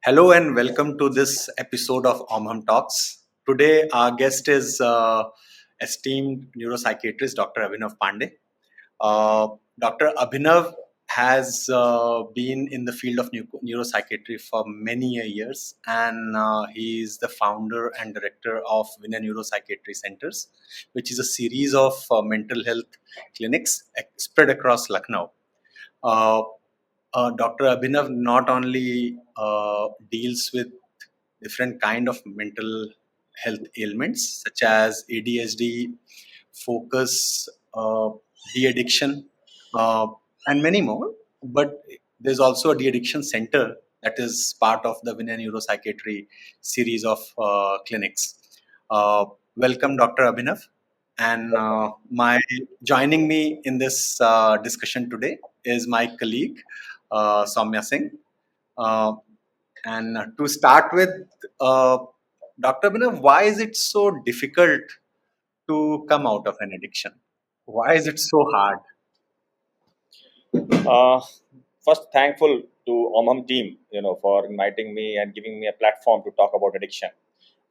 Hello and welcome to this episode of Omham Talks. Today, our guest is esteemed neuropsychiatrist Dr. Abhinav Pandey. Dr. Abhinav has been in the field of neuropsychiatry for many years, and he is the founder and director of Vinay Neuropsychiatry Centers, which is a series of mental health clinics spread across Lucknow. Uh, Dr. Abhinav not only deals with different kind of mental health ailments such as ADHD, focus, de-addiction, uh, and many more. But there's also a de-addiction center that is part of the Vinay Neuropsychiatry series of clinics. Welcome, Dr. Abhinav. And my joining me in this discussion today is my colleague, Soumya Singh. Uh, and to start with, uh, Dr. Abhinav, why is it so difficult to come out of an addiction? Why is it so hard? Uh, First, thankful to Omham team, for inviting me and giving me a platform to talk about addiction.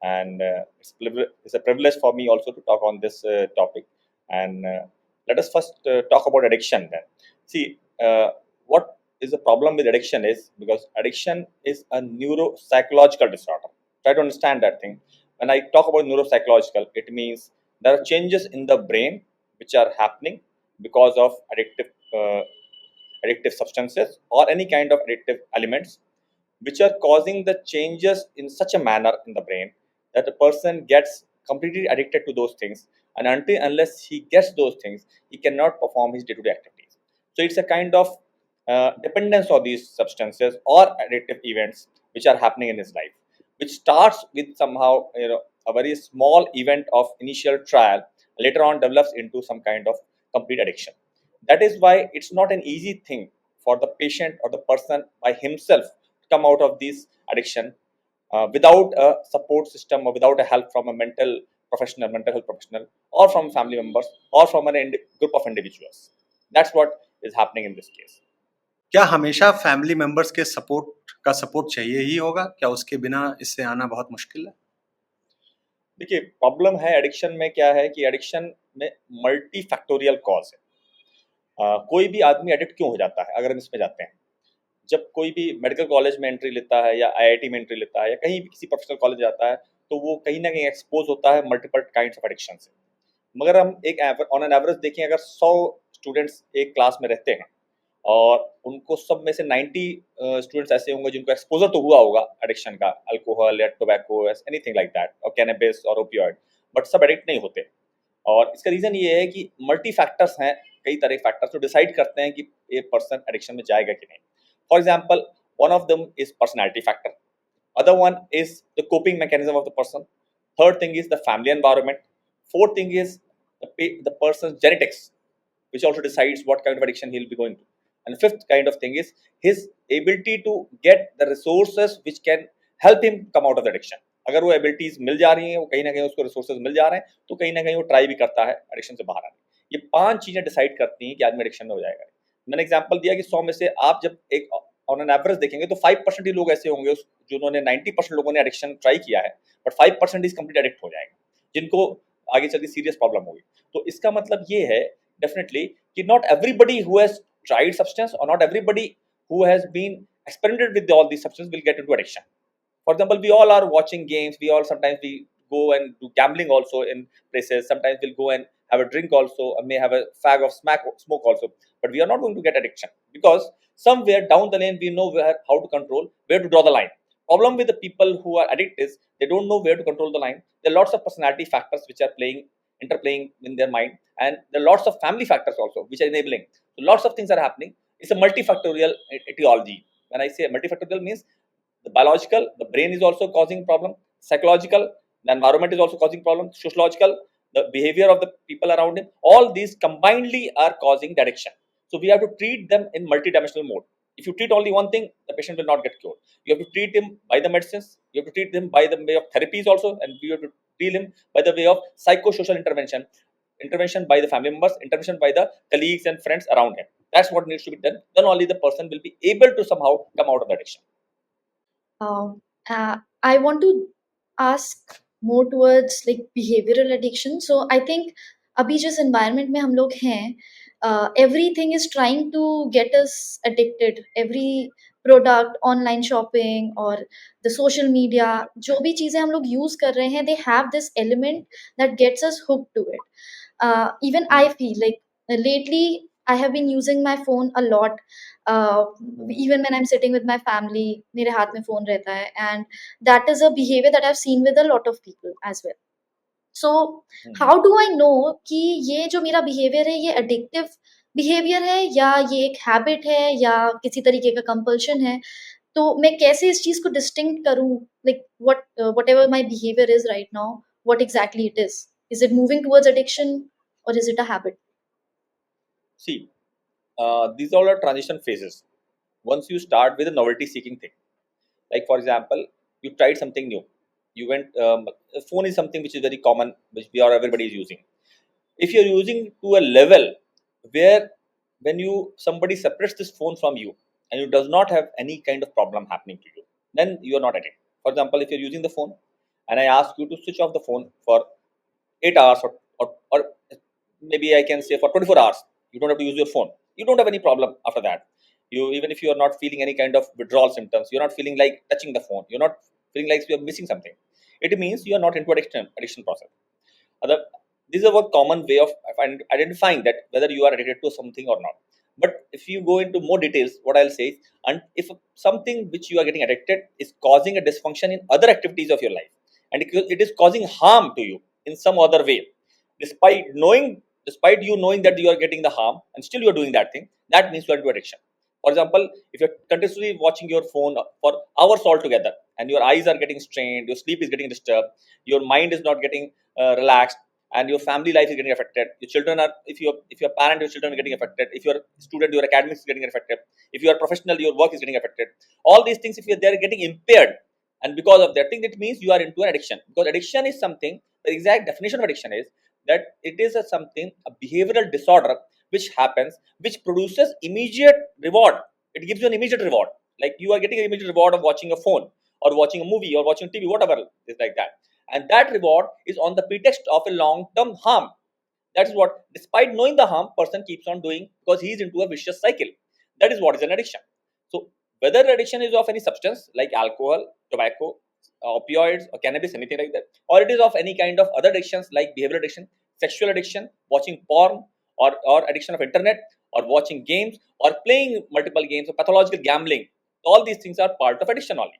And it's a privilege for me also to talk on this topic. And let us first talk about addiction then. See, what is the problem with addiction is because addiction is a neuropsychological disorder. Try to understand that thing. When I talk about neuropsychological, it means there are changes in the brain which are happening because of addictive substances or any kind of addictive elements which are causing the changes in such a manner in the brain that the person gets completely addicted to those things, and until unless he gets those things he cannot perform his day-to-day activities. So it's a kind of dependence on these substances or addictive events which are happening in his life, which starts with somehow a very small event of initial trial, later on develops into some kind of complete addiction. That is why it's not an easy thing for the patient or the person by himself to come out of this addiction without a support system or without a help from a mental health professional, or from family members, or from group of individuals. That's what is happening in this case. क्या हमेशा family members के support चाहिए ही होगा? क्या उसके बिना इससे आना बहुत मुश्किल है? देखिए, प्रॉब्लम है एडिक्शन में, क्या है कि एडिक्शन में मल्टी फैक्टोरियल कॉज है। कोई भी आदमी एडिक्ट क्यों हो जाता है? अगर हम इसमें जाते हैं, जब कोई भी मेडिकल कॉलेज में एंट्री लेता है या आईआईटी में एंट्री लेता है या कहीं भी किसी प्रोफेशनल कॉलेज जाता है, तो वो कहीं ना कहीं एक्सपोज होता है मल्टीपल काइंड्स ऑफ एडिक्शन से। मगर हम एक ऑन एन एवरेज देखें, अगर 100 स्टूडेंट्स एक क्लास में रहते हैं और उनको सब में से 90 स्टूडेंट्स ऐसे होंगे जिनको एक्सपोजर तो हुआ होगा एडिक्शन का, अल्कोहल या टोबैको, एनीथिंग लाइक दैट, और कैनबिस और ओपियोइड, बट सब एडिक्ट नहीं होते। और इसका रीजन ये है कि मल्टी फैक्टर्स हैं, कई तरह के फैक्टर्स जो डिसाइड करते हैं कि ये पर्सन एडिक्शन में जाएगा कि नहीं। For example, one of them is personality factor, other one is the coping mechanism of the person, third thing is the family environment, fourth thing is the person's genetics, which also decides what kind of addiction he'll be going to, and fifth kind of thing is his ability to get the resources which can help him come out of the addiction। अगर वो abilities मिल जा रही हैं, वो कहीं ना कहीं उसको रिसोर्सेज मिल जा रहे हैं, तो कहीं ना कहीं वो ट्राई भी करता है एडिक्शन से बाहर आने। ये 5 चीजें डिसाइड करती हैं कि आदमी एडिक्शन में हो जाएगा। मैंने एग्जांपल दिया कि 100 में से आप जब एक ऑन एन एवरेज देखेंगे तो 5% ही लोग ऐसे होंगे जिन्होंने 90% लोगों ने एडिक्शन ट्राई किया है, बट 5% इज कंप्लीट एडिक्ट हो जाएगा, जिनको आगे चल के सीरियस प्रॉब्लम होगी। तो इसका मतलब ये है डेफिनेटली कि not everybody who has tried substance और not everybody who has been experimented with all these substances will get into addiction. For example, we all are watching games, we all sometimes we go and do gambling also in places, sometimes we'll go and have a drink also, may have a fag of smoke also, but we are not going to get addiction because somewhere down the lane we know how to control, where to draw the line. Problem with the people who are addicted is they don't know where to control the line. There are lots of personality factors which are interplaying in their mind, and there are lots of family factors also which are enabling. So lots of things are happening. It's a multifactorial etiology. When I say multifactorial, means the biological, the brain is also causing problem, psychological, the environment is also causing problem, sociological, the behavior of the people around him, all these combinedly are causing the addiction. So we have to treat them in multidimensional mode. If you treat only one thing, the patient will not get cured. You have to treat him by the medicines, you have to treat him by the way of therapies also, and you have to deal him by the way of psychosocial intervention by the family members, intervention by the colleagues and friends around him. That's what needs to be done. Then only the person will be able to somehow come out of the addiction. I want to ask more towards like behavioral addiction. So I think अभी जिस environment में हम लोग हैं, everything is trying to get us addicted. Every product, online shopping और the social media, जो भी चीजें हम लोग use कर रहे हैं, they have this element that gets us hooked to it. Even I feel like lately I have been using my phone a lot. uh, Even when I'm sitting with my family, मेरे हाथ में phone रहता है, and that is a behavior that I've seen with a lot of people as well. So how do I know कि ये जो मेरा behavior है ये addictive behavior है या ये एक habit है या किसी तरीके का compulsion है? तो मैं कैसे इस चीज को distinct करूं, like whatever my behavior is right now, what exactly it is it moving towards addiction or is it a habit? See, these all are transition phases. Once you start with a novelty seeking thing, like for example, you tried something new. You went, a phone is something which is very common, which we are everybody is using. If you're using to a level where when you somebody separates this phone from you and you does not have any kind of problem happening to you, then you are not at it. For example, if you're using the phone and I ask you to switch off the phone for 8 hours or maybe I can say for 24 hours, you don't have to use your phone. You don't have any problem after that. You, even if you are not feeling any kind of withdrawal symptoms, you're not feeling like touching the phone, you're not feeling like you're missing something. It means you are not into addiction process. Other, this is a common way of identifying that whether you are addicted to something or not. But if you go into more details, what I'll say is, and if something which you are getting addicted is causing a dysfunction in other activities of your life, and it is causing harm to you in some other way, despite you knowing that you are getting the harm and still you are doing that thing, that means you are into addiction. For example, if you're continuously watching your phone for hours altogether and your eyes are getting strained, your sleep is getting disturbed, your mind is not getting relaxed, and your family life is getting affected. Your children are, if you're a parent, your children are getting affected. If you're a student, your academics is getting affected. If you are professional, your work is getting affected. All these things, if they're getting impaired, and because of that thing, it means you are into an addiction. Because addiction is something. The exact definition of addiction is that it is a behavioral disorder which happens, which produces immediate reward. It gives you an immediate reward. Like you are getting an immediate reward of watching a phone or watching a movie or watching TV, whatever is like that. And that reward is on the pretext of a long-term harm. That is what, despite knowing the harm, person keeps on doing because he is into a vicious cycle. That is what is an addiction. So whether addiction is of any substance like alcohol, tobacco, opioids, or cannabis, anything like that, or it is of any kind of other addictions like behavioral addiction, sexual addiction, watching porn, or addiction of internet, or watching games, or playing multiple games, or pathological gambling, all these things are part of addiction only.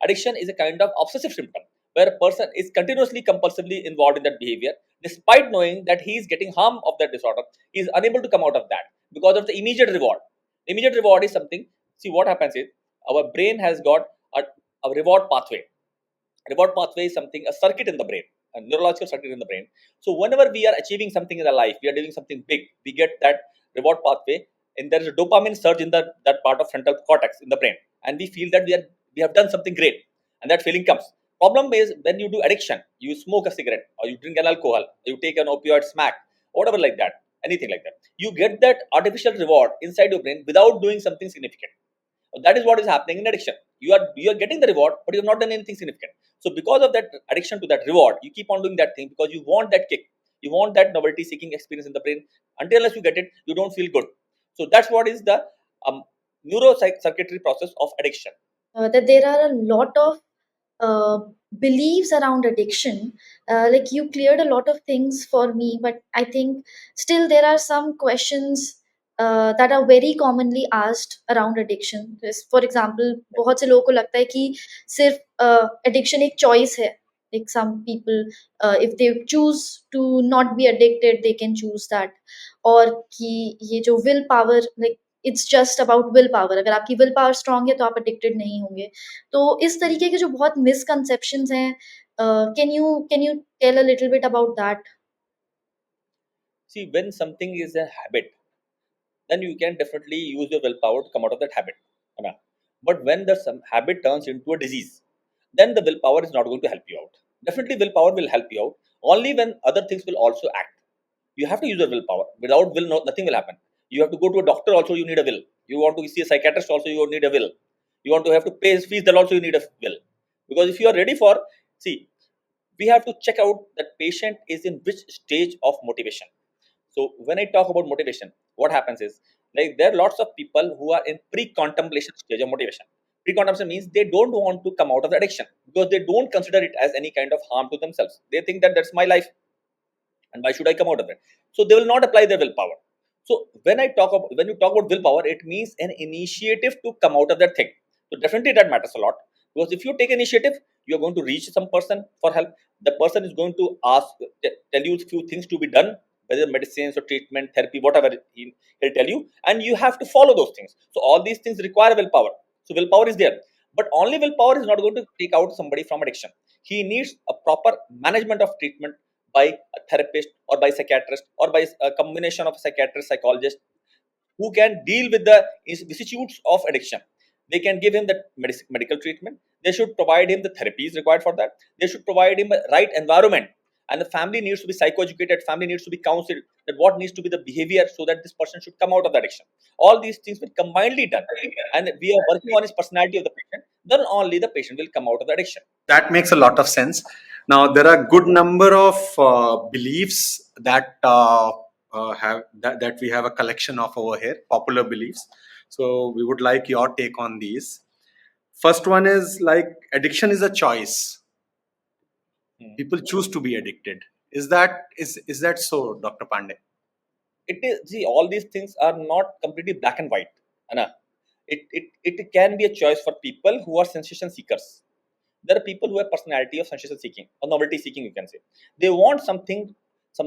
Addiction is a kind of obsessive symptom where a person is continuously compulsively involved in that behavior despite knowing that he is getting harm of that disorder. He is unable to come out of that because of the immediate reward. The immediate reward is something. See, what happens is our brain has got a reward pathway. Reward pathway is something, a circuit in the brain, a neurological circuit in the brain. So whenever we are achieving something in our life, we are doing something big, we get that reward pathway, and there is a dopamine surge in that part of frontal cortex in the brain, and we feel that we have done something great, and that feeling comes. Problem is when you do addiction, you smoke a cigarette or you drink an alcohol, or you take an opioid smack, whatever like that, anything like that, you get that artificial reward inside your brain without doing something significant. That is what is happening in addiction. You are getting the reward, but you have not done anything significant. So because of that addiction to that reward, you keep on doing that thing because you want that kick, you want that novelty seeking experience in the brain. Until you get it, you don't feel good. So that's what is the neurocircuitry process of addiction. That there are a lot of uh, beliefs around addiction. Like you cleared a lot of things for me, but I think still there are some questions that are very commonly asked around addiction. For example, बहुत से लोगों को लगता है कि सिर्फ addiction एक choice है. Like some people, if they choose to not be addicted, they can choose that. और कि ये जो will power, like it's just about will power. अगर आपकी will power strong है तो आप addicted नहीं होंगे. तो इस तरीके के जो बहुत मिसकंसेप्शंस हैं, can you tell a little bit about that? See, when something is a habit, then you can definitely use your willpower to come out of that habit. But when the some habit turns into a disease, then the willpower is not going to help you out. Definitely, willpower will help you out only when other things will also act. You have to use your willpower. Without will, nothing will happen. You have to go to a doctor also, you need a will. You want to see a psychiatrist also, you need a will. You want to have to pay his fees, then also you need a will. Because if you are ready for, see, we have to check out that patient is in which stage of motivation. So when I talk about motivation, what happens is, like, there are lots of people who are in pre-contemplation stage of motivation. Pre-contemplation means they don't want to come out of the addiction because they don't consider it as any kind of harm to themselves. They think that that's my life, and why should I come out of it? So they will not apply their willpower. So when you talk about willpower, it means an initiative to come out of that thing. So definitely that matters a lot, because if you take initiative, you are going to reach some person for help. The person is going to tell you a few things to be done, whether medicines or treatment, therapy, whatever he'll tell you, and you have to follow those things. So all these things require willpower. So willpower is there, but only willpower is not going to take out somebody from addiction. He needs a proper management of treatment by a therapist or by psychiatrist or by a combination of psychiatrist, psychologist, who can deal with the vicissitudes of addiction. They can give him the medical treatment. They should provide him the therapies required for that. They should provide him a right environment. And the family needs to be psychoeducated. Family needs to be counseled that what needs to be the behavior so that this person should come out of the addiction. All these things will combinedly done. And we are working on his personality of the patient. Then only the patient will come out of the addiction. That makes a lot of sense. Now, there are good number of beliefs that that we have a collection of over here, popular beliefs. So we would like your take on these. First one is like addiction is a choice. People choose to be addicted. Is that so, Dr. Pandey? It is, see, all these things are not completely black and white. Anna. It can be a choice for people who are sensation seekers. There are people who have personality of sensation seeking or novelty seeking, you can say. They want something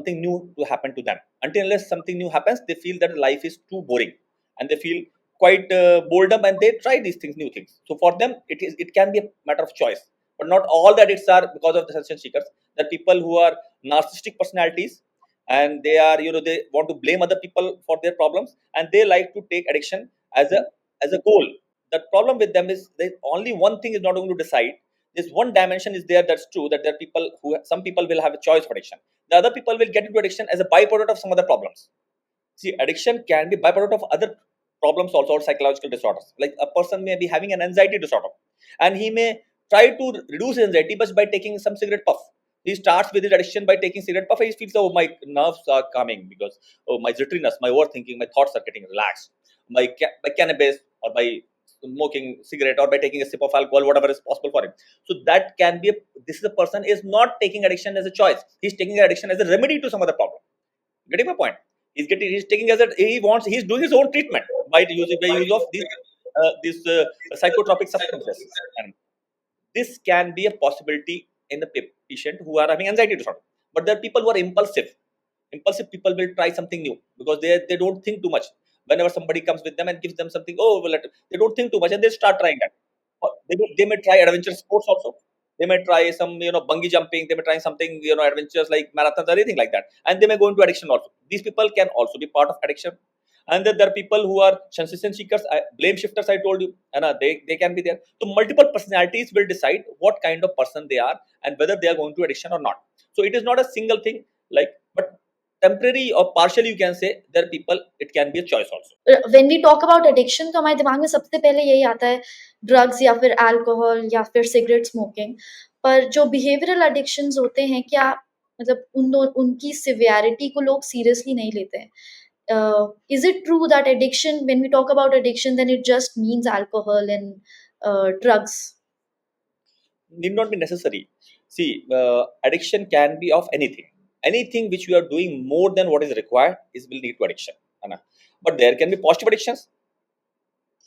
new to happen to them. Until unless something new happens, they feel that life is too boring, and they feel quite boredom, and they try these things, new things. So for them, it can be a matter of choice. But not all the addicts are because of the sensation seekers. There are people who are narcissistic personalities, and they are, they want to blame other people for their problems, and they like to take addiction as a goal. The problem with them is that only one thing is not going to decide. This one dimension is there, that's true, that there are people some people will have a choice of addiction. The other people will get into addiction as a byproduct of some other problems. See, addiction can be byproduct of other problems also, or psychological disorders. Like a person may be having an anxiety disorder, and he may try to reduce his anxiety but by taking some cigarette puff. He starts with his addiction by taking cigarette puff. He feels, oh, my nerves are calming because, oh, my jitteriness, my overthinking, my thoughts are getting relaxed. By cannabis or by smoking cigarette or by taking a sip of alcohol, whatever is possible for him. So that can be this is a person is not taking addiction as a choice. He's taking addiction as a remedy to some other problem. Getting my point? He's taking as a he's doing his own treatment by use of these psychotropic substances. And this can be a possibility in the patient who are having anxiety disorder. But there are people who are impulsive. Impulsive people will try something new because they don't think too much. Whenever somebody comes with them and gives them something, oh, well, they don't think too much and they start trying that. Or they may try adventure sports also. They may try some, bungee jumping. They may try something, adventures like marathons or anything like that. And they may go into addiction also. These people can also be part of addiction. And then there are people who are sensation seekers, blame shifters, I told you, and they can be there. So multiple personalities will decide what kind of person they are and whether they are going to addiction or not. So it is not a single thing, but temporary or partially, you can say, there are people, it can be a choice also. When we talk about addiction, तो हमारे दिमाग में सबसे पहले यही आता है, drugs या फिर अल्कोहल या फिर सिगरेट स्मोकिंग. पर जो बिहेवियरल एडिक्शंस होते हैं, क्या मतलब उनकी सिवियरिटी को लोग सीरियसली नहीं लेते हैं. Is it true that addiction, when we talk about addiction, then it just means alcohol and drugs? Need not be necessary. See, addiction can be of anything. Anything which you are doing more than what is required will lead to addiction. But there can be positive addictions,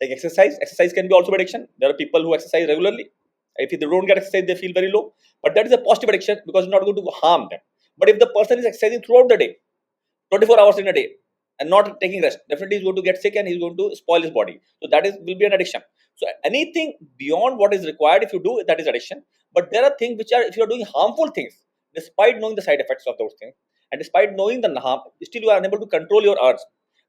like exercise. Exercise can be also addiction. There are people who exercise regularly. If they don't get exercise, they feel very low. But that is a positive addiction because it's not going to harm them. But if the person is exercising throughout the day, 24 hours in a day, and not taking rest, definitely he's going to get sick and he's going to spoil his body. So that will be an addiction. So anything beyond what is required, if you do, that is addiction. But there are things which are, if you are doing harmful things, despite knowing the side effects of those things, and despite knowing the harm, still you are unable to control your urge,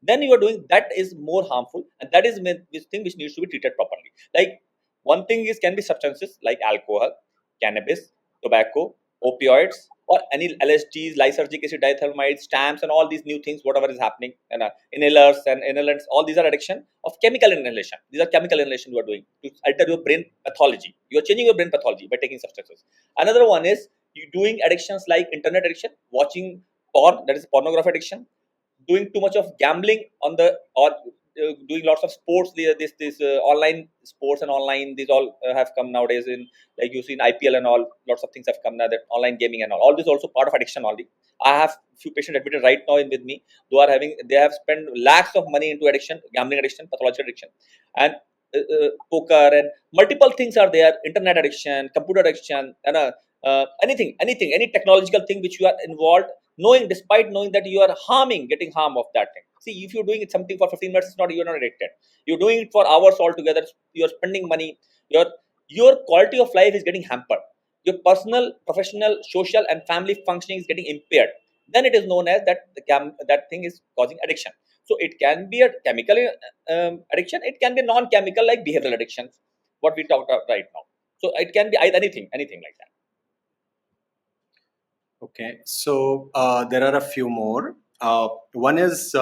then you are doing, that is more harmful, and that is this thing which needs to be treated properly. Like, one thing can be substances like alcohol, cannabis, tobacco, opioids, or any LSDs, lysergic acid diethylamide, stamps, and all these new things, whatever is happening, and inhalers and inhalants, all these are addiction of chemical inhalation. These are chemical inhalation you are doing to alter your brain pathology. You are changing your brain pathology by taking substances. Another one is you doing addictions like internet addiction, watching porn, that is pornography addiction, doing too much of gambling on the, or doing lots of sports. This online sports and online, these all have come nowadays, in like you see in IPL and all, lots of things have come now, that online gaming and all this also part of addiction only. I have few patients admitted right now in with me, they have spent lakhs of money into addiction, gambling addiction, pathological addiction, and poker, and multiple things are there, internet addiction, computer addiction, and anything, any technological thing which you are involved, knowing, despite knowing that you are getting harm of that thing. See, if you're doing it something for 15 minutes, it's not, you're not addicted. You're doing it for hours altogether. You're spending money. Your quality of life is getting hampered. Your personal, professional, social, and family functioning is getting impaired. Then it is known as that thing is causing addiction. So it can be a chemical addiction. It can be non-chemical, like behavioral addictions, what we talked about right now. So it can be anything like that. Okay, so there are a few more. One is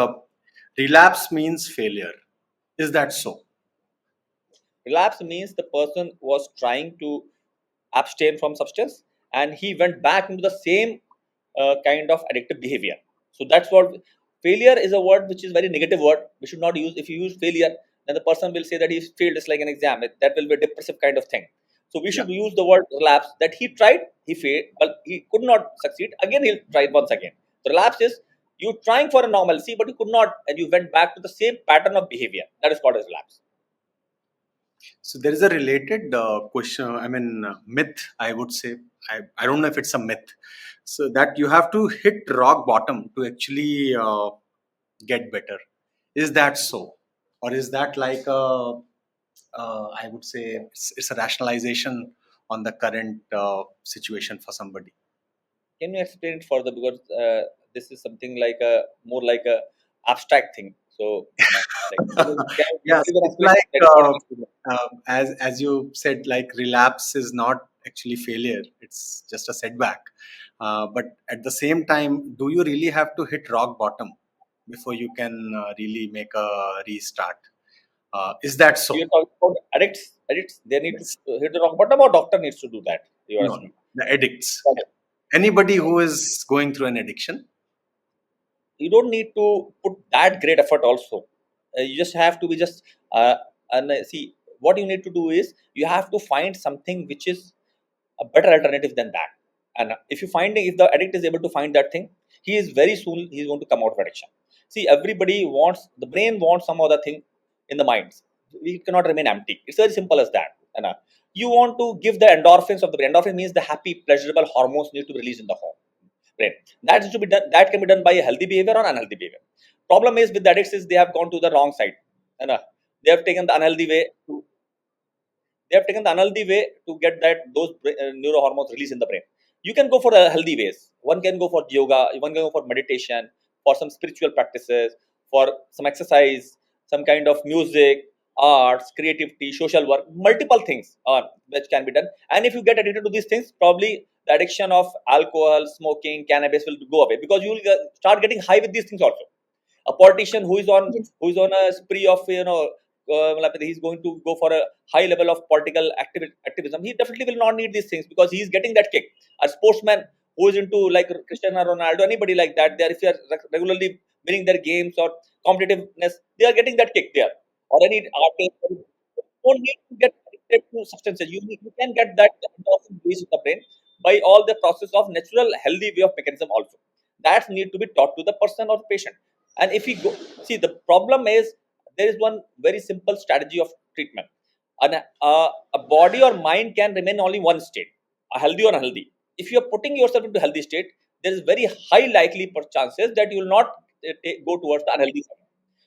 relapse means failure. Is that so? Relapse means the person was trying to abstain from substance, and he went back into the same kind of addictive behavior. So that's what failure is, a word which is very negative word. We should not use. If you use failure, then the person will say that he failed. It's like an exam. That will be a depressive kind of thing. So we Yeah. should use the word relapse, that he tried, he failed, but he could not succeed. Again, he'll try once again. The relapse is you trying for a normalcy, but you could not, and you went back to the same pattern of behavior. That is called as relapse. So there is a related question, myth, I would say. I don't know if it's a myth. So that you have to hit rock bottom to actually get better. Is that so? Or is that like I would say it's a rationalization on the current situation for somebody? Can you explain it further? Because this is something like a more like a abstract thing. So, like, can you Yes, give an it's explanation? like That is what I need to know. as you said, like relapse is not actually failure; it's just a setback. But at the same time, do you really have to hit rock bottom before you can really make a restart? Is that So you're so? talking about addicts. Addicts, they need to Yes. hit the rock bottom, or doctor needs to do that. You are No, no. asking. The addicts. Okay. Anybody who is going through an addiction. You don't need to put that great effort. Also, you just have to be just and see, what you need to do is you have to find something which is a better alternative than that. And if the addict is able to find that thing, he is very soon he's going to come out of addiction. See, everybody wants, the brain wants some other thing in the minds. We cannot remain empty. It's very simple as that. And you want to give the endorphins of the brain. Endorphin means the happy, pleasurable hormones need to be released in the brain. That is to be done. That can be done by a healthy behavior or unhealthy behavior. Problem is with the addicts is they have gone to the wrong side. And they have taken the unhealthy way to they have taken the unhealthy way to get those neurohormones released in the brain. You can go for healthy ways. One can go for yoga. One can go for meditation, for some spiritual practices, for some exercise, some kind of music, arts, creativity, social work. Multiple things are which can be done. And if you get addicted to these things, probably the addiction of alcohol, smoking, cannabis will go away, because you will start getting high with these things also. A politician Yes. who is on a spree of like he's going to go for a high level of political activism, he definitely will not need these things, because he's getting that kick. A sportsman who is into like Cristiano Ronaldo, anybody like that, if they are regularly winning their games or competitiveness, they are getting that kick there. Or any artist, you don't need to get addicted to substances. You can get that endorphin release in the brain by all the process of natural healthy way of mechanism also. That need to be taught to the person or patient. And if we go, see, the problem is there is one very simple strategy of treatment. A body or mind can remain only one state, a healthy or unhealthy. If you are putting yourself into healthy state, there is very high likely per chances that you will not go towards the unhealthy side.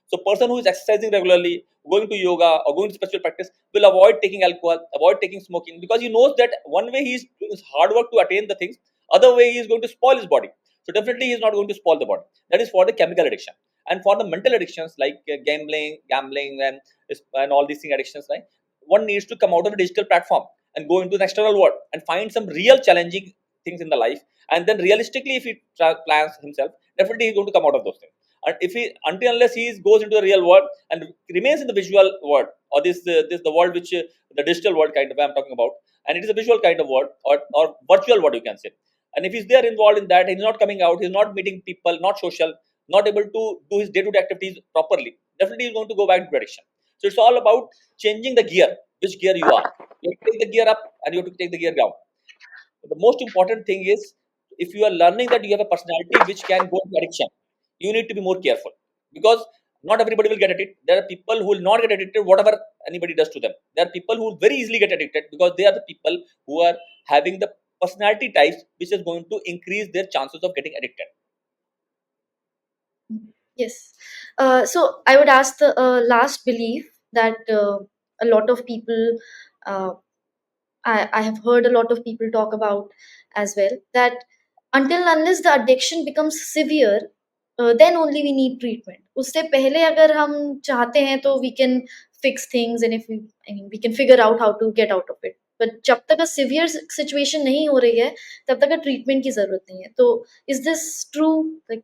So person who is exercising regularly, going to yoga or going to spiritual practice, will avoid taking alcohol, avoid taking smoking, because he knows that one way he is doing his hard work to attain the things, other way he is going to spoil his body. So definitely he is not going to spoil the body. That is for the chemical addiction. And for the mental addictions like gambling, and all these thing addictions, right? One needs to come out of a digital platform and go into the external world and find some real challenging things in the life, and then realistically, if he plans himself, definitely he's going to come out of those things. And if he, until unless he goes into the real world and remains in the visual world, or this the world which the digital world kind of I'm talking about, and it is a visual kind of world, or virtual world, you can say. And if he's there involved in that, he's not coming out, he's not meeting people, not social, not able to do his day-to-day activities properly, definitely he's going to go back to addiction. So it's all about changing the gear, which gear you are. You have to take the gear up and you have to take the gear down. The most important thing is, if you are learning that you have a personality which can go into addiction, you need to be more careful, because not everybody will get addicted. There are people who will not get addicted whatever anybody does to them. There are people who will very easily get addicted because they are the people who are having the personality types which is going to increase their chances of getting addicted. Yes. So I would ask the last belief that a lot of people, uh, I have heard a lot of people talk about as well, that until unless the addiction becomes severe, then only we need treatment. उससे पहले अगर हम चाहते हैं तो we can fix things, and if we, I mean, we can figure out how to get out of it. But जब तक a severe situation नहीं हो रही है, तब तक treatment की जरूरत नहीं है. तो is this true? Like,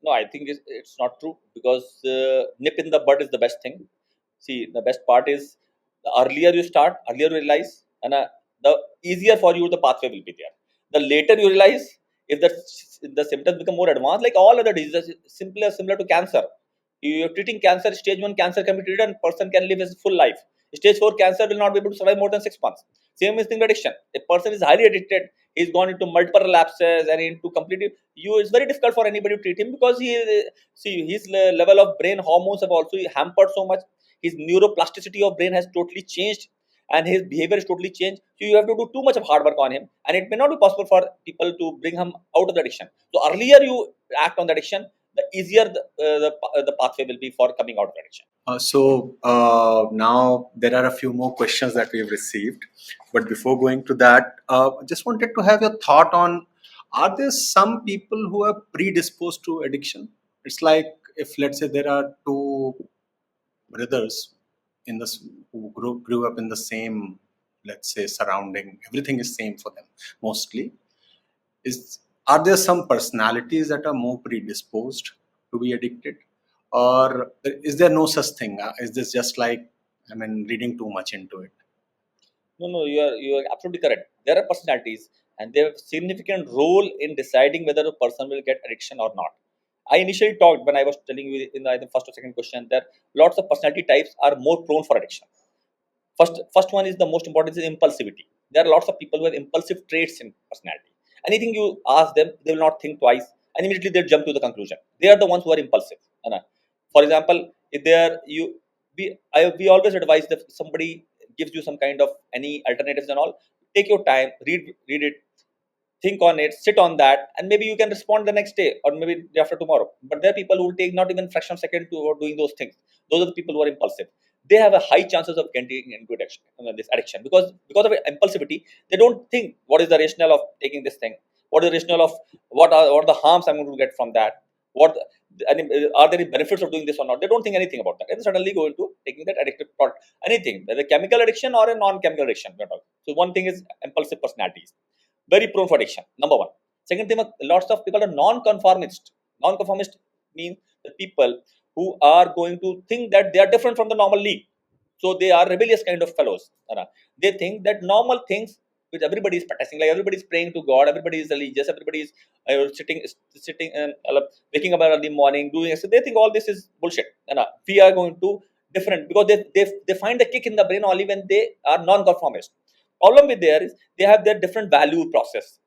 No, I think it's not true, because nip in the bud is the best thing. See, the best part is the earlier you start, earlier you realize, and the easier for you the pathway will be there. The later you realize, if the symptoms become more advanced, like all other diseases, similar to cancer. You're treating cancer, stage 1 cancer can be treated and person can live his full life. Stage 4 cancer will not be able to survive more than 6 months. Same is thing addiction. A person is highly addicted, he's gone into multiple relapses and into completely, it's very difficult for anybody to treat him, because his level of brain hormones have also hampered so much. His neuroplasticity of brain has totally changed, and his behavior is totally changed. So you have to do too much of hard work on him, and it may not be possible for people to bring him out of the addiction. So earlier you act on the addiction, the easier the pathway will be for coming out of addiction. Now there are a few more questions that we have received, but before going to that, just wanted to have your thought on: are there some people who are predisposed to addiction? It's like, if let's say there are two brothers in this who grew up in the same, let's say, surrounding, everything is same for them mostly. Are there some personalities that are more predisposed to be addicted, or is there no such thing? Is this just like, I mean, reading too much into it? No, you are absolutely correct. There are personalities, and they have significant role in deciding whether a person will get addiction or not. I initially talked, when I was telling you in the first or second question, that lots of personality types are more prone for addiction. First one is the most important, is impulsivity. There are lots of people who have impulsive traits in personality. Anything you ask them, they will not think twice, and immediately they jump to the conclusion. They are the ones who are impulsive. For example, if they are we always advise that if somebody gives you some kind of any alternatives and all, take your time, read it, think on it, sit on that, and maybe you can respond the next day or maybe day after tomorrow. But there are people who will take not even fraction of a second to doing those things. Those are the people who are impulsive. They have a high chances of getting into addiction, this addiction, because of impulsivity. They don't think what is the rationale of taking this thing, what is the rationale of what are the harms I'm going to get from that, what are there any benefits of doing this or not. They don't think anything about that, and suddenly go into taking that addictive product, anything, whether chemical addiction or a non-chemical addiction. So one thing is impulsive personalities, very prone for addiction, number one. Second thing, lots of people are non-conformist. Non-conformist means the people who are going to think that they are different from the normal league. So they are rebellious kind of fellows. They think that normal things which everybody is practicing, like everybody is praying to God, everybody is religious, everybody is sitting and waking up early morning, doing it. So they think all this is bullshit. We are going to different, because they find the kick in the brain only when they are non-conformist. Problem with there is they have their different value process,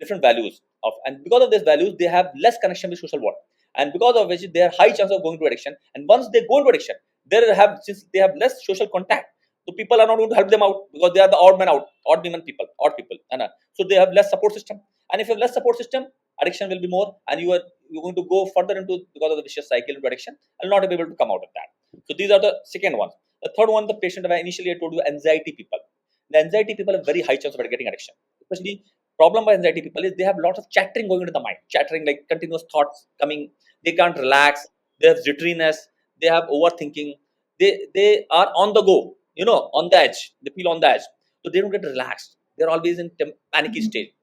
different values of, and because of these values they have less connection with social world, and because of which they have high chance of going to addiction. And once they go into addiction, since they have less social contact, so people are not going to help them out, because they are the odd women people, odd people, so they have less support system. And if you have less support system, addiction will be more, and you're going to go further into, because of the vicious cycle, into addiction, and not be able to come out of that. So these are the second one. The third one, the patient initially I told you, anxiety people. The anxiety people have very high chance of getting addiction. Especially problem by anxiety people is they have lots of chattering going into the mind, chattering, like continuous thoughts coming. They can't relax. They have jitteriness. They have overthinking. They are on the go, on the edge. They feel on the edge, so they don't get relaxed. They're always in panicky state.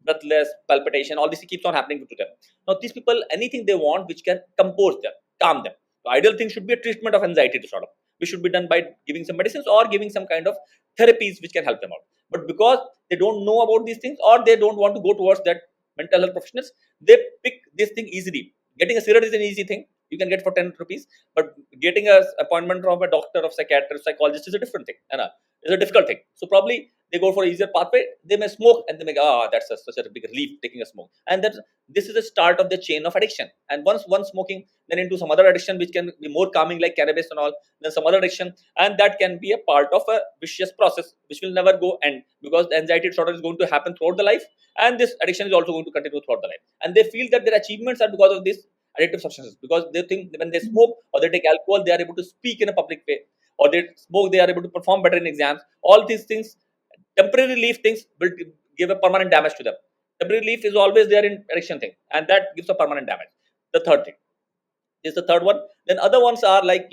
breathless, palpitation, all this keeps on happening to them. Now these people, anything they want which can compose them, calm them. The ideal thing should be a treatment of anxiety disorder, which should be done by giving some medicines or giving some kind of therapies which can help them out. But because they don't know about these things, or they don't want to go towards that mental health professionals, they pick this thing easily. Getting a cigarette is an easy thing, you can get for 10 rupees, but getting a appointment from a doctor, of psychiatrist, psychologist is a different thing, and it's a difficult thing. So probably they go for easier pathway, they may smoke, and they may go, that's such a big relief taking a smoke. And that this is the start of the chain of addiction. And once one smoking, then into some other addiction which can be more calming, like cannabis and all, then some other addiction, and that can be a part of a vicious process which will never go end, because the anxiety disorder is going to happen throughout the life, and this addiction is also going to continue throughout the life. And they feel that their achievements are because of this addictive substances, because they think when they smoke or they take alcohol, they are able to speak in a public way, or they smoke, they are able to perform better in exams. All these things, temporary relief things, will give a permanent damage to them. Temporary relief is always there in addiction thing, and that gives a permanent damage. The third thing is the third one. Then other ones are like,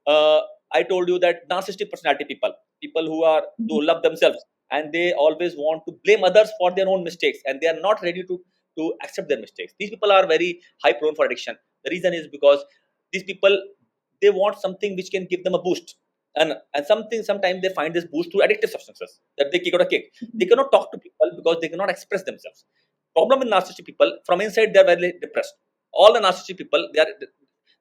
I told you that narcissistic personality people, who love themselves, and they always want to blame others for their own mistakes, and they are not ready to accept their mistakes. These people are very high prone for addiction. The reason is because these people, they want something which can give them a boost, and sometimes they find this boost through addictive substances, that they kick out a kick. They cannot talk to people because they cannot express themselves. Problem with narcissistic people, from inside they are very depressed. All the narcissistic people, they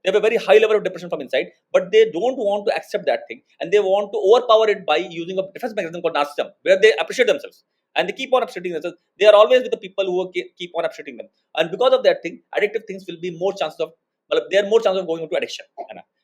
have a very high level of depression from inside, but they don't want to accept that thing, and they want to overpower it by using a defense mechanism called narcissism, where they appreciate themselves, and they keep on appreciating themselves. They are always with the people who keep on appreciating them, and because of that thing, addictive things will be more chances of, they are more chances of going into addiction,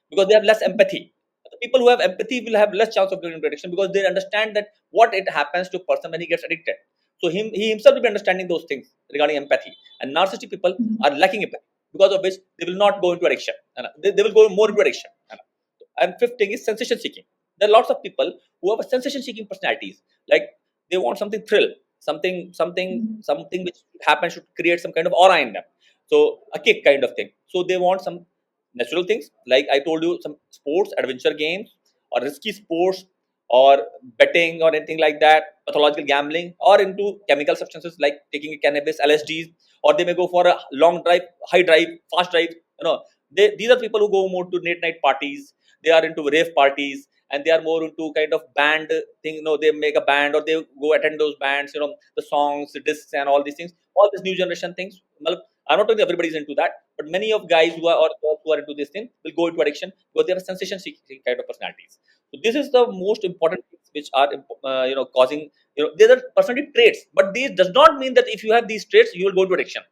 because they have less empathy. The people who have empathy will have less chance of going into addiction, because they understand that what it happens to a person when he gets addicted. So he himself will be understanding those things regarding empathy. And narcissistic people are lacking empathy, because of which they will not go into addiction. They will go more into addiction. And fifth thing is sensation seeking. There are lots of people who have a sensation seeking personalities. Like they want something thrill, something which happens should create some kind of aura in them. So a kick kind of thing. So they want some natural things, like I told you, some sports, adventure games, or risky sports, or betting, or anything like that, pathological gambling, or into chemical substances like taking a cannabis, LSDs, or they may go for a long drive, high drive, fast drive. These are people who go more to late night parties. They are into rave parties, and they are more into kind of band thing. They make a band, or they go attend those bands. The songs, the discs, and all these things. All these new generation things. I'm not saying everybody is into that, but many of guys who are, or girls who are into this thing, will go into addiction because they have a sensation seeking kind of personalities. So this is the most important things which are causing. These are personality traits, but these does not mean that if you have these traits you will go into addiction.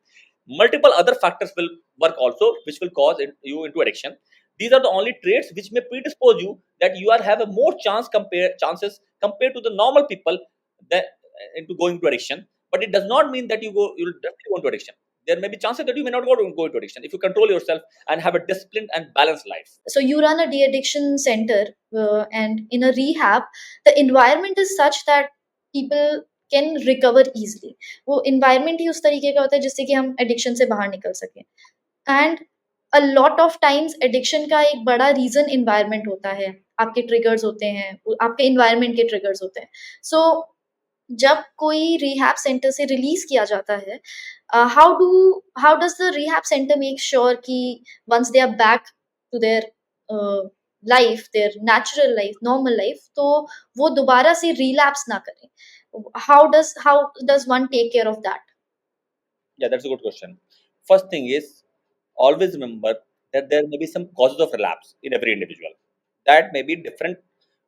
Multiple other factors will work also, which will cause you into addiction. These are the only traits which may predispose you that you are have a more chances compared to the normal people that into going to addiction. But it does not mean that you'll definitely go into addiction. There may be chances that you may not go into addiction if you control yourself and have a disciplined and balanced life. So you run a de-addiction center, and in a rehab, the environment is such that people can recover easily. वो environment ही उस तरीके का होता है जिससे कि हम addiction से बाहर निकल सकें. And a lot of times addiction का एक बड़ा reason environment होता है. आपके triggers होते हैं, आपके environment के triggers होते हैं. So जब कोई रिहैब सेंटर से रिलीज किया जाता है, how does the rehab centre make sure कि once they are back to their life, their natural life, normal life, तो वो दोबारा से रिलैप्स ना करें? How does one take care of that? Yeah, that's a good question. First thing is, always remember that there may be some causes of relapse in every individual. That may be different.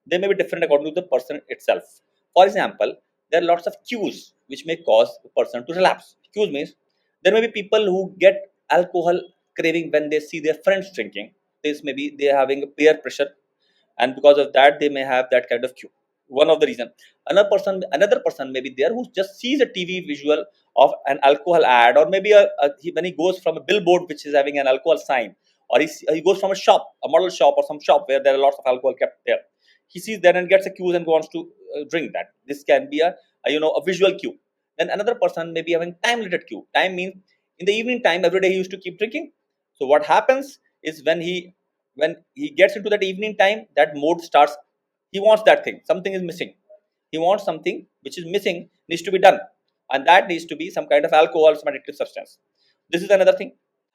They may be different according to the person itself. For example, there are lots of cues which may cause a person to relapse. Cues means there may be people who get alcohol craving when they see their friends drinking. This may be they are having a peer pressure, and because of that they may have that kind of cue. One of the reason. Another person may be there who just sees a TV visual of an alcohol ad, or maybe when he goes from a billboard which is having an alcohol sign, or he goes from a shop, a model shop, or some shop where there are lots of alcohol kept there. He sees that and gets a cue and wants to drink that. This can be a visual cue. Then another person may be having time related cue. Time means in the evening time every day he used to keep drinking. So what happens is when he gets into that evening time, that mode starts. He wants that thing. Something is missing. He wants something which is missing, needs to be done. and that needs to be some kind of alcohol, some addictive substance. This is another thing.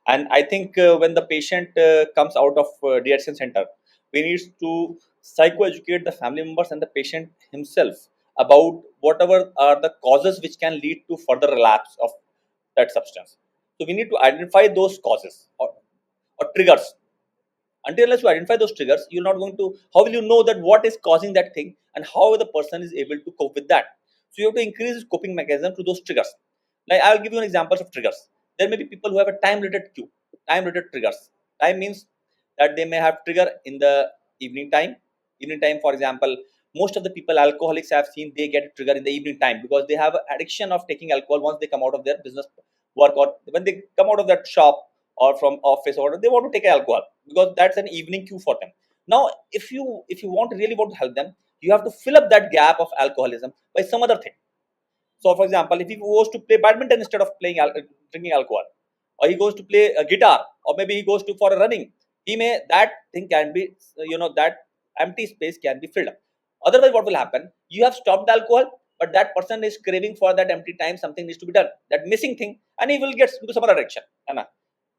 And I think when the patient comes out of de-addiction center, we need to psychoeducate the family members and the patient himself about whatever are the causes which can lead to further relapse of that substance. So we need to identify those causes or triggers. Until unless you identify those triggers, you're not going to, how will you know that what is causing that thing and how the person is able to cope with that? So you have to increase his coping mechanism to those triggers. Like I'll give you an example of triggers. There may be people who have a time related cue, time related triggers. Time means that they may have trigger in the evening time. Evening time, for example, most of the people alcoholics have seen, they get a trigger in the evening time because they have addiction of taking alcohol once they come out of their business work, or when they come out of that shop or from office, or they want to take alcohol because that's an evening cue for them. Now if you want to really want to help them, you have to fill up that gap of alcoholism by some other thing. So for example, if he goes to play badminton instead of drinking alcohol, or he goes to play a guitar, or maybe he goes to for a running, he may, that thing can be, that empty space can be filled up. Otherwise what will happen, you have stopped the alcohol, but that person is craving for that empty time, something needs to be done, that missing thing, and he will get into some other addiction.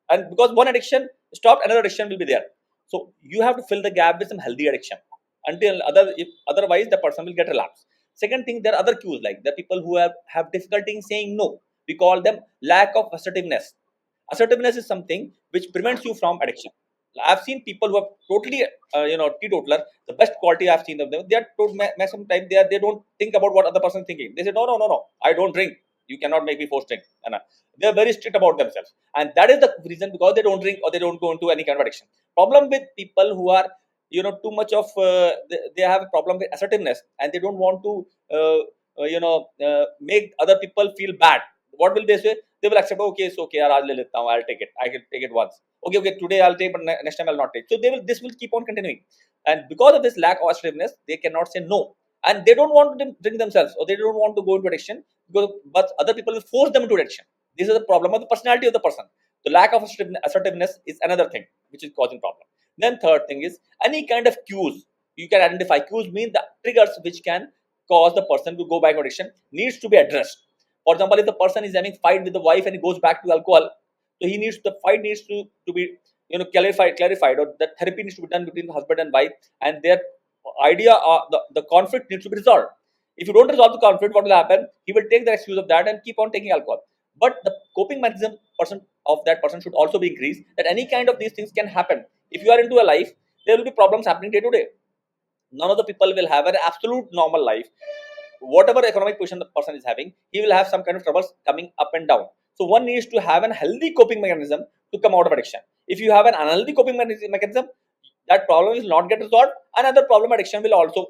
And because one addiction stopped, another addiction will be there. So you have to fill the gap with some healthy addiction until otherwise the person will get relapse. Second thing, there are other cues, like the people who have difficulty in saying no. We call them lack of assertiveness. Assertiveness is something which prevents you from addiction. I've seen people who are totally, teetotaler. The best quality I've seen of them, they are sometimes they don't think about what other person is thinking. They say, no, no, no, no, I don't drink. You cannot make me force drink. They are very strict about themselves, and that is the reason, because they don't drink or they don't go into any kind of addiction. Problem with people who are, too much of, they have a problem with assertiveness, and they don't want to, make other people feel bad. What will they say? They will accept, okay, it's okay, yaar, aaj le leta hu, I'll take it. I can take it once. Okay, today I'll take, but next time I'll not take. So this will keep on continuing. And because of this lack of assertiveness, they cannot say no. And they don't want to drink themselves, or they don't want to go into addiction, but other people will force them into addiction. This is the problem of the personality of the person. The lack of assertiveness is another thing which is causing problem. Then third thing is any kind of cues. You can identify cues, mean the triggers which can cause the person to go back to addiction, needs to be addressed. For example, if the person is having fight with the wife and he goes back to alcohol, so the fight needs to be clarified, or the therapy needs to be done between the husband and wife, and their idea, the conflict needs to be resolved. If you don't resolve the conflict, what will happen? He will take the excuse of that and keep on taking alcohol. But the coping mechanism of that person should also be increased, that any kind of these things can happen. If you are into a life, there will be problems happening day to day. None of the people will have an absolute normal life. Whatever economic position the person is having, he will have some kind of troubles coming up and down. So one needs to have a healthy coping mechanism to come out of addiction. If you have an unhealthy coping mechanism, that problem will not get resolved. Another problem, addiction, will also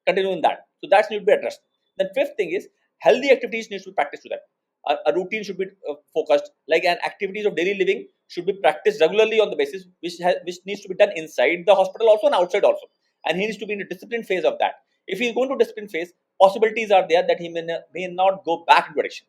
continue in that. So that needs to be addressed. Then fifth thing is healthy activities needs to be practiced to that. A routine should be focused, like an activities of daily living should be practiced regularly on the basis which needs to be done inside the hospital also and outside also. And he needs to be in a discipline phase of that. If he is going to discipline phase, possibilities are there that he may not go back into addiction.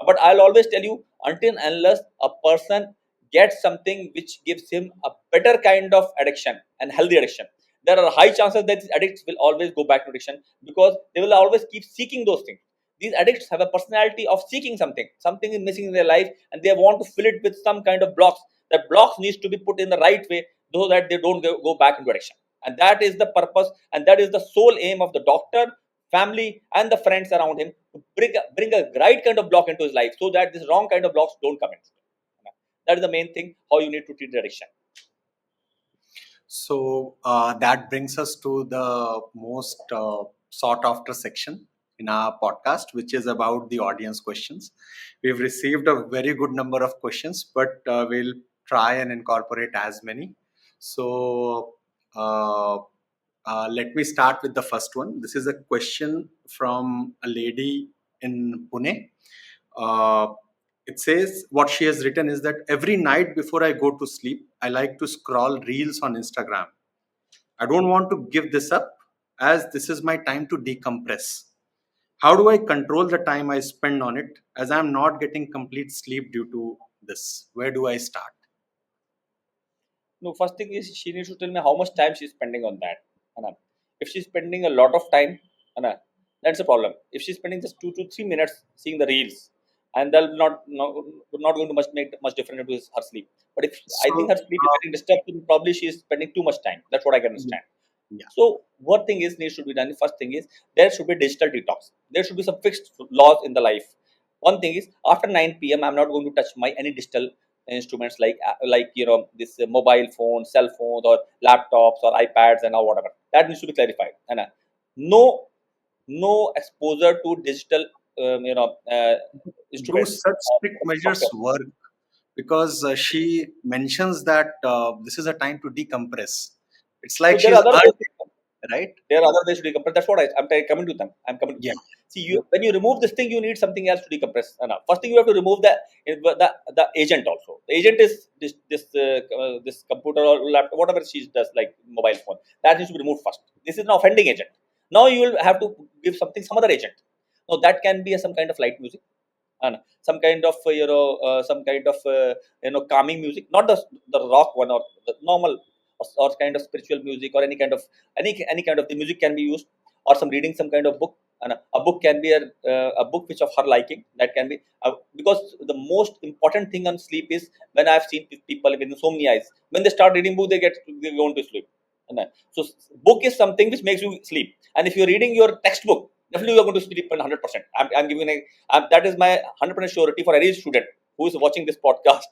But I'll always tell you, until unless a person gets something which gives him a better kind of addiction and healthy addiction, there are high chances that these addicts will always go back to addiction, because they will always keep seeking those things. These addicts have a personality of seeking something. Something is missing in their life, and they want to fill it with some kind of blocks. That blocks needs to be put in the right way so that they don't go back into addiction. And that is the purpose, and that is the sole aim of the doctor, family, and the friends around him, to bring a right kind of block into his life, so that this wrong kind of blocks don't come in. That is the main thing, how you need to treat the addiction. So that brings us to the most sought after section in our podcast, which is about the audience questions. We've received a very good number of questions, but we'll try and incorporate as many. So let me start with the first one. This is a question from a lady in Pune. It says, what she has written is that every night before I go to sleep, I like to scroll reels on Instagram. I don't want to give this up, as this is my time to decompress. How do I control the time I spend on it, as I'm not getting complete sleep due to this? Where do I start? No, first thing is she needs to tell me how much time she's spending on that. If she's spending a lot of time, that's a problem. If she's spending just 2 to 3 minutes seeing the reels, and they'll not going to make much difference to her sleep. But if I think So her sleep is getting disturbed, then probably she is spending too much time. That's what I can yeah, understand. yeah. So one thing is needs to be done. The first thing is there should be digital detox. There should be some fixed laws in the life. One thing is after 9 p.m. I'm not going to touch my any digital instruments like this mobile phone, cell phones, or laptops or iPads and or whatever. That needs to be clarified. And no no exposure to digital Do instruments such or strict measures software. work? Because she mentions that this is a time to decompress. It's So like there are she's other earned ways. it, right? There are other ways to decompress. That's what coming to them. I'm coming to Yeah. them. See, when you remove this thing, you need something else to decompress. First thing you have to remove the agent also. The agent is this computer or laptop, whatever she does, like mobile phone. That needs to be removed first. This is an offending agent. Now you will have to give some other agent. Now that can be some kind of light music and some kind of calming music, not the rock one or the normal or kind of spiritual music or any kind of the music can be used, or some reading some kind of book. And a book can be a book which of her liking, that can be because the most important thing on sleep is, when I've seen people with insomnia, is when they start reading book, they go into sleep. And so book is something which makes you sleep, and if you're reading your textbook, definitely you're going to sleep 100%. I'm giving that is my 100% surety for any student who is watching this podcast.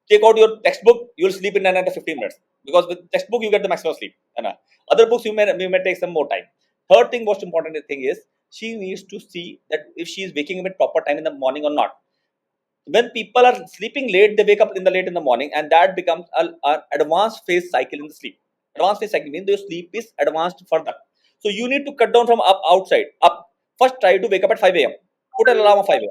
Take out your textbook, you'll sleep in another 15 minutes, because with textbook you get the maximum sleep. And other books you may take some more time. Third thing, most important thing is, she needs to see that if she is waking up at proper time in the morning or not. When people are sleeping late, they wake up in the late in the morning, and that becomes an advanced phase cycle in the sleep. Advanced phase cycle means your sleep is advanced further. So you need to cut down from up outside up. First, try to wake up at 5 a.m. Put an alarm of 5 a.m.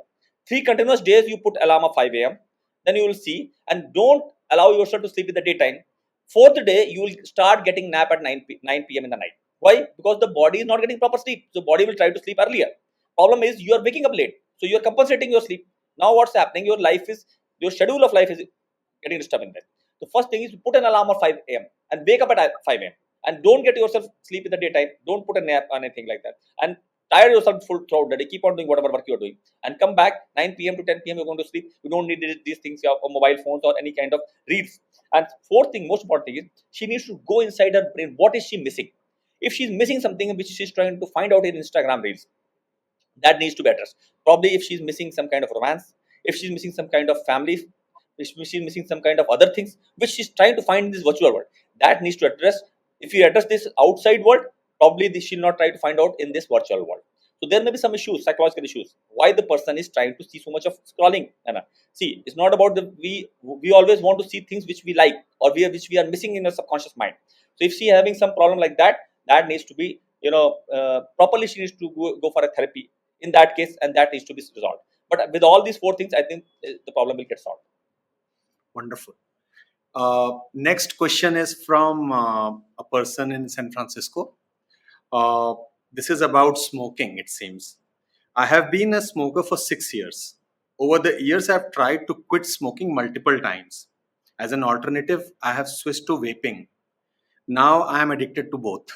3 continuous days you put alarm of 5 a.m. Then you will see, and don't allow yourself to sleep in the daytime. Fourth day, you will start getting nap at 9 p.m. in the night. Why? Because the body is not getting proper sleep. So body will try to sleep earlier. Problem is you are waking up late. So you are compensating your sleep. Now what's happening? Your schedule of life is getting disturbed in that. The first thing is to put an alarm of 5 a.m. and wake up at 5 a.m. and don't get yourself sleep in the daytime. Don't put a nap or anything like that. And tire yourself full throughout the day. Keep on doing whatever work you're doing. And come back 9 p.m. to 10 p.m. You're going to sleep. You don't need these things or mobile phones or any kind of reels. And fourth thing, most important thing is, she needs to go inside her brain. What is she missing? If she's missing something which she's trying to find out in Instagram reels, that needs to be addressed. Probably if she's missing some kind of romance, if she's missing some kind of family, if she's missing some kind of other things which she's trying to find in this virtual world, that needs to address. If you address this outside world, probably this she'll not try to find out in this virtual world. So there may be some issues, psychological issues, why the person is trying to see so much of scrolling. And see, it's not about we always want to see things which we like, or which we are missing in our subconscious mind. So if she having some problem like that, that needs to be properly, she needs to go for a therapy in that case, and that needs to be resolved. But with all these four things, I think the problem will get solved. Wonderful. Next question is from a person in San Francisco. Uh, this is about smoking, it seems. I have been a smoker for 6 years. Over the years, I've tried to quit smoking multiple times. As an alternative, I have switched to vaping. Now I am addicted to both.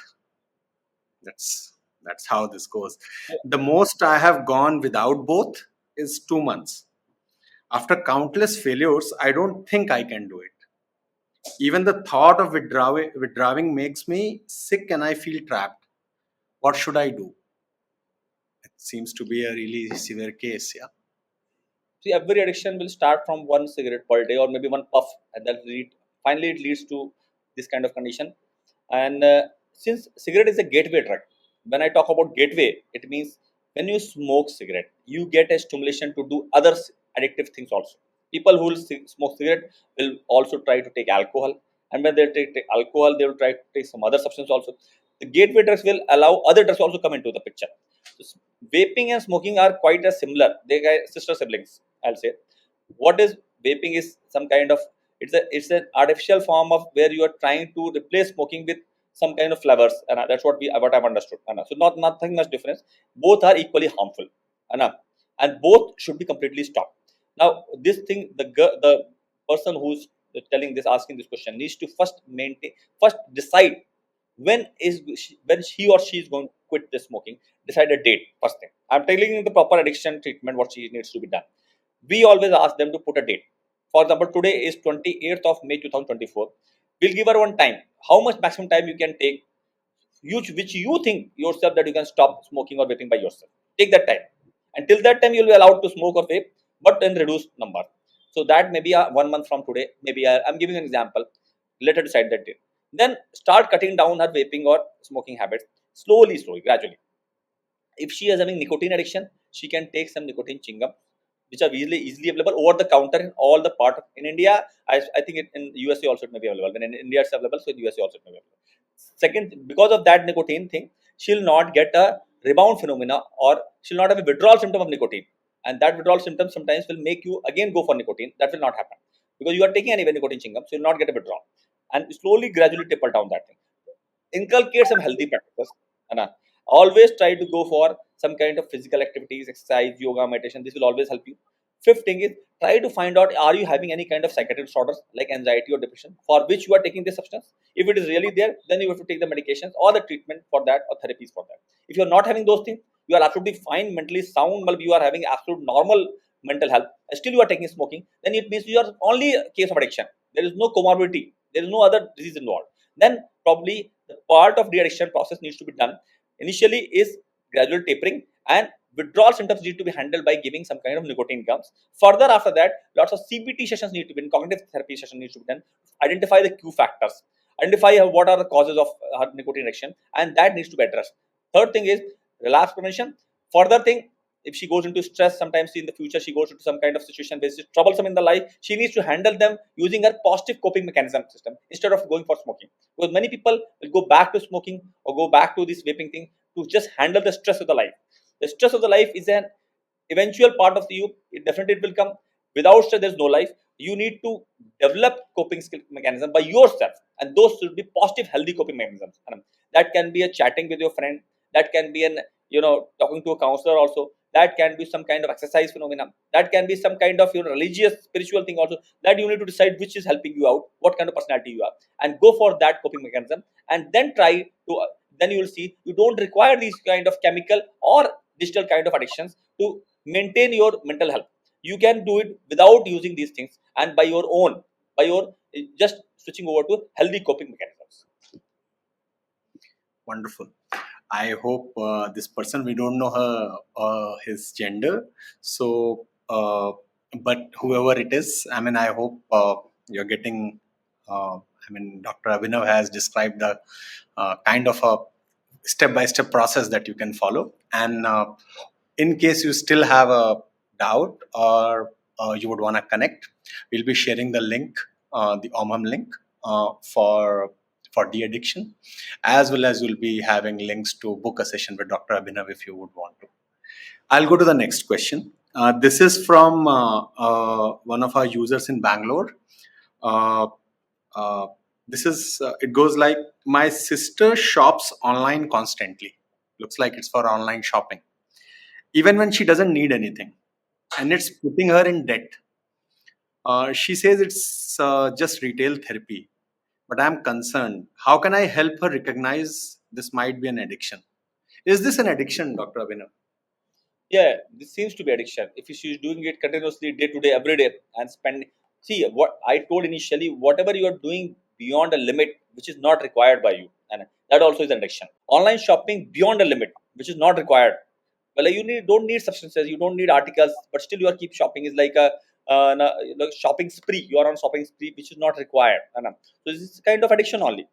That's how this goes. The most I have gone without both is 2 months. After countless failures, I don't think I can do it. Even the thought of withdrawing makes me sick and I feel trapped. What should I do? It seems to be a really severe case. Yeah. See, every addiction will start from one cigarette per day or maybe one puff, and finally it leads to this kind of condition. And since cigarette is a gateway drug, when I talk about gateway, it means when you smoke cigarette, you get a stimulation to do other addictive things also. People who will smoke cigarette will also try to take alcohol, and when they take alcohol, they will try to take some other substance also. The gateway drugs will allow other drugs also come into the picture. So, vaping and smoking are quite as similar. They are sister siblings, I'll say. What is vaping is some kind of, it's an artificial form of where you are trying to replace smoking with some kind of flavors, and that's what I've understood. So nothing much difference. Both are equally harmful, and both should be completely stopped. Now this thing, the person who's asking this question needs to first decide when he or she is going to quit the smoking. Decide a date first thing. I'm telling you the proper addiction treatment, what she needs to be done. we always ask them to put a date. For example, today is 28th of May 2024. We'll give her one time. How much maximum time you can take, which you think yourself that you can stop smoking or vaping by yourself. Take that time. Until that time, you'll be allowed to smoke or vape, but in reduced number. So that maybe 1 month from today, maybe I'm giving an example. Let her decide that date. Then start cutting down her vaping or smoking habits slowly, gradually. If she is having nicotine addiction, she can take some nicotine chewing gum, which are easily available over the counter in all the part of in India. I think in USA also it may be available. When in India it's available, so in USA also it may be available. Second, because of that nicotine thing, she'll not get a rebound phenomena, or she'll not have a withdrawal symptom of nicotine. And that withdrawal symptom sometimes will make you again go for nicotine. That will not happen because you are taking anyway nicotine chewing gum, so you'll not get a withdrawal. And slowly, gradually tipple down that thing. Inculcate some healthy practices. And always try to go for some kind of physical activities, exercise, yoga, meditation. This will always help you. Fifth thing is, try to find out, are you having any kind of psychiatric disorders like anxiety or depression for which you are taking this substance. If it is really there, then you have to take the medications or the treatment for that or therapies for that. If you are not having those things, you are absolutely fine, mentally sound, you are having absolute normal mental health, and still you are taking smoking, then it means you are only a case of addiction. There is no comorbidity, there is no other disease involved. Then probably the part of the addiction process needs to be done initially is gradual tapering, and withdrawal symptoms need to be handled by giving some kind of nicotine gums. Further, after that, lots of CBT sessions need to be done, cognitive therapy session needs to be done, identify the Q factors, identify what are the causes of nicotine addiction, and that needs to be addressed. Third thing is relapse prevention. Further thing, if she goes into stress, sometimes in the future she goes into some kind of situation which is troublesome in the life, she needs to handle them using her positive coping mechanism system instead of going for smoking. Because many people will go back to smoking or go back to this vaping thing to just handle the stress of the life. The stress of the life is an eventual part of you. It definitely will come. Without stress, there's no life. You need to develop coping skill mechanism by yourself, and those should be positive, healthy coping mechanisms. That can be a chatting with your friend. That can be an talking to a counselor also. That can be some kind of exercise phenomenon. That can be some kind of religious, spiritual thing also. That you need to decide which is helping you out, what kind of personality you are, and go for that coping mechanism, and then try to. Then you will see you don't require these kind of chemical or digital kind of addictions to maintain your mental health. You can do it without using these things, and by your own, by your just switching over to healthy coping mechanisms. Wonderful. I hope this person, we don't know his gender, so but whoever it is, I mean, I hope you're getting. I mean, Dr. Abhinav has described the kind of a step-by-step process that you can follow, and in case you still have a doubt or you would want to connect, we'll be sharing the link, the OMHAM link for de-addiction, as well as we'll be having links to book a session with Dr. Abhinav if you would want to. I'll go to the next question. This is from one of our users in Bangalore. This is, it goes like, my sister shops online constantly. Looks like it's for online shopping, even when she doesn't need anything, and it's putting her in debt. She says it's just retail therapy, but I'm concerned. How can I help her recognize this might be an addiction? Is this an addiction, Dr. Abhinav? Yeah, this seems to be addiction. If she's doing it continuously, day to day, every day, and spending. See, what I told initially, whatever you are doing beyond a limit which is not required by you, and that also is an addiction. Online shopping beyond a limit which is not required. Well, don't need substances, you don't need articles, but still you are keep shopping is like a shopping spree. You are on shopping spree which is not required. So this is kind of addiction only.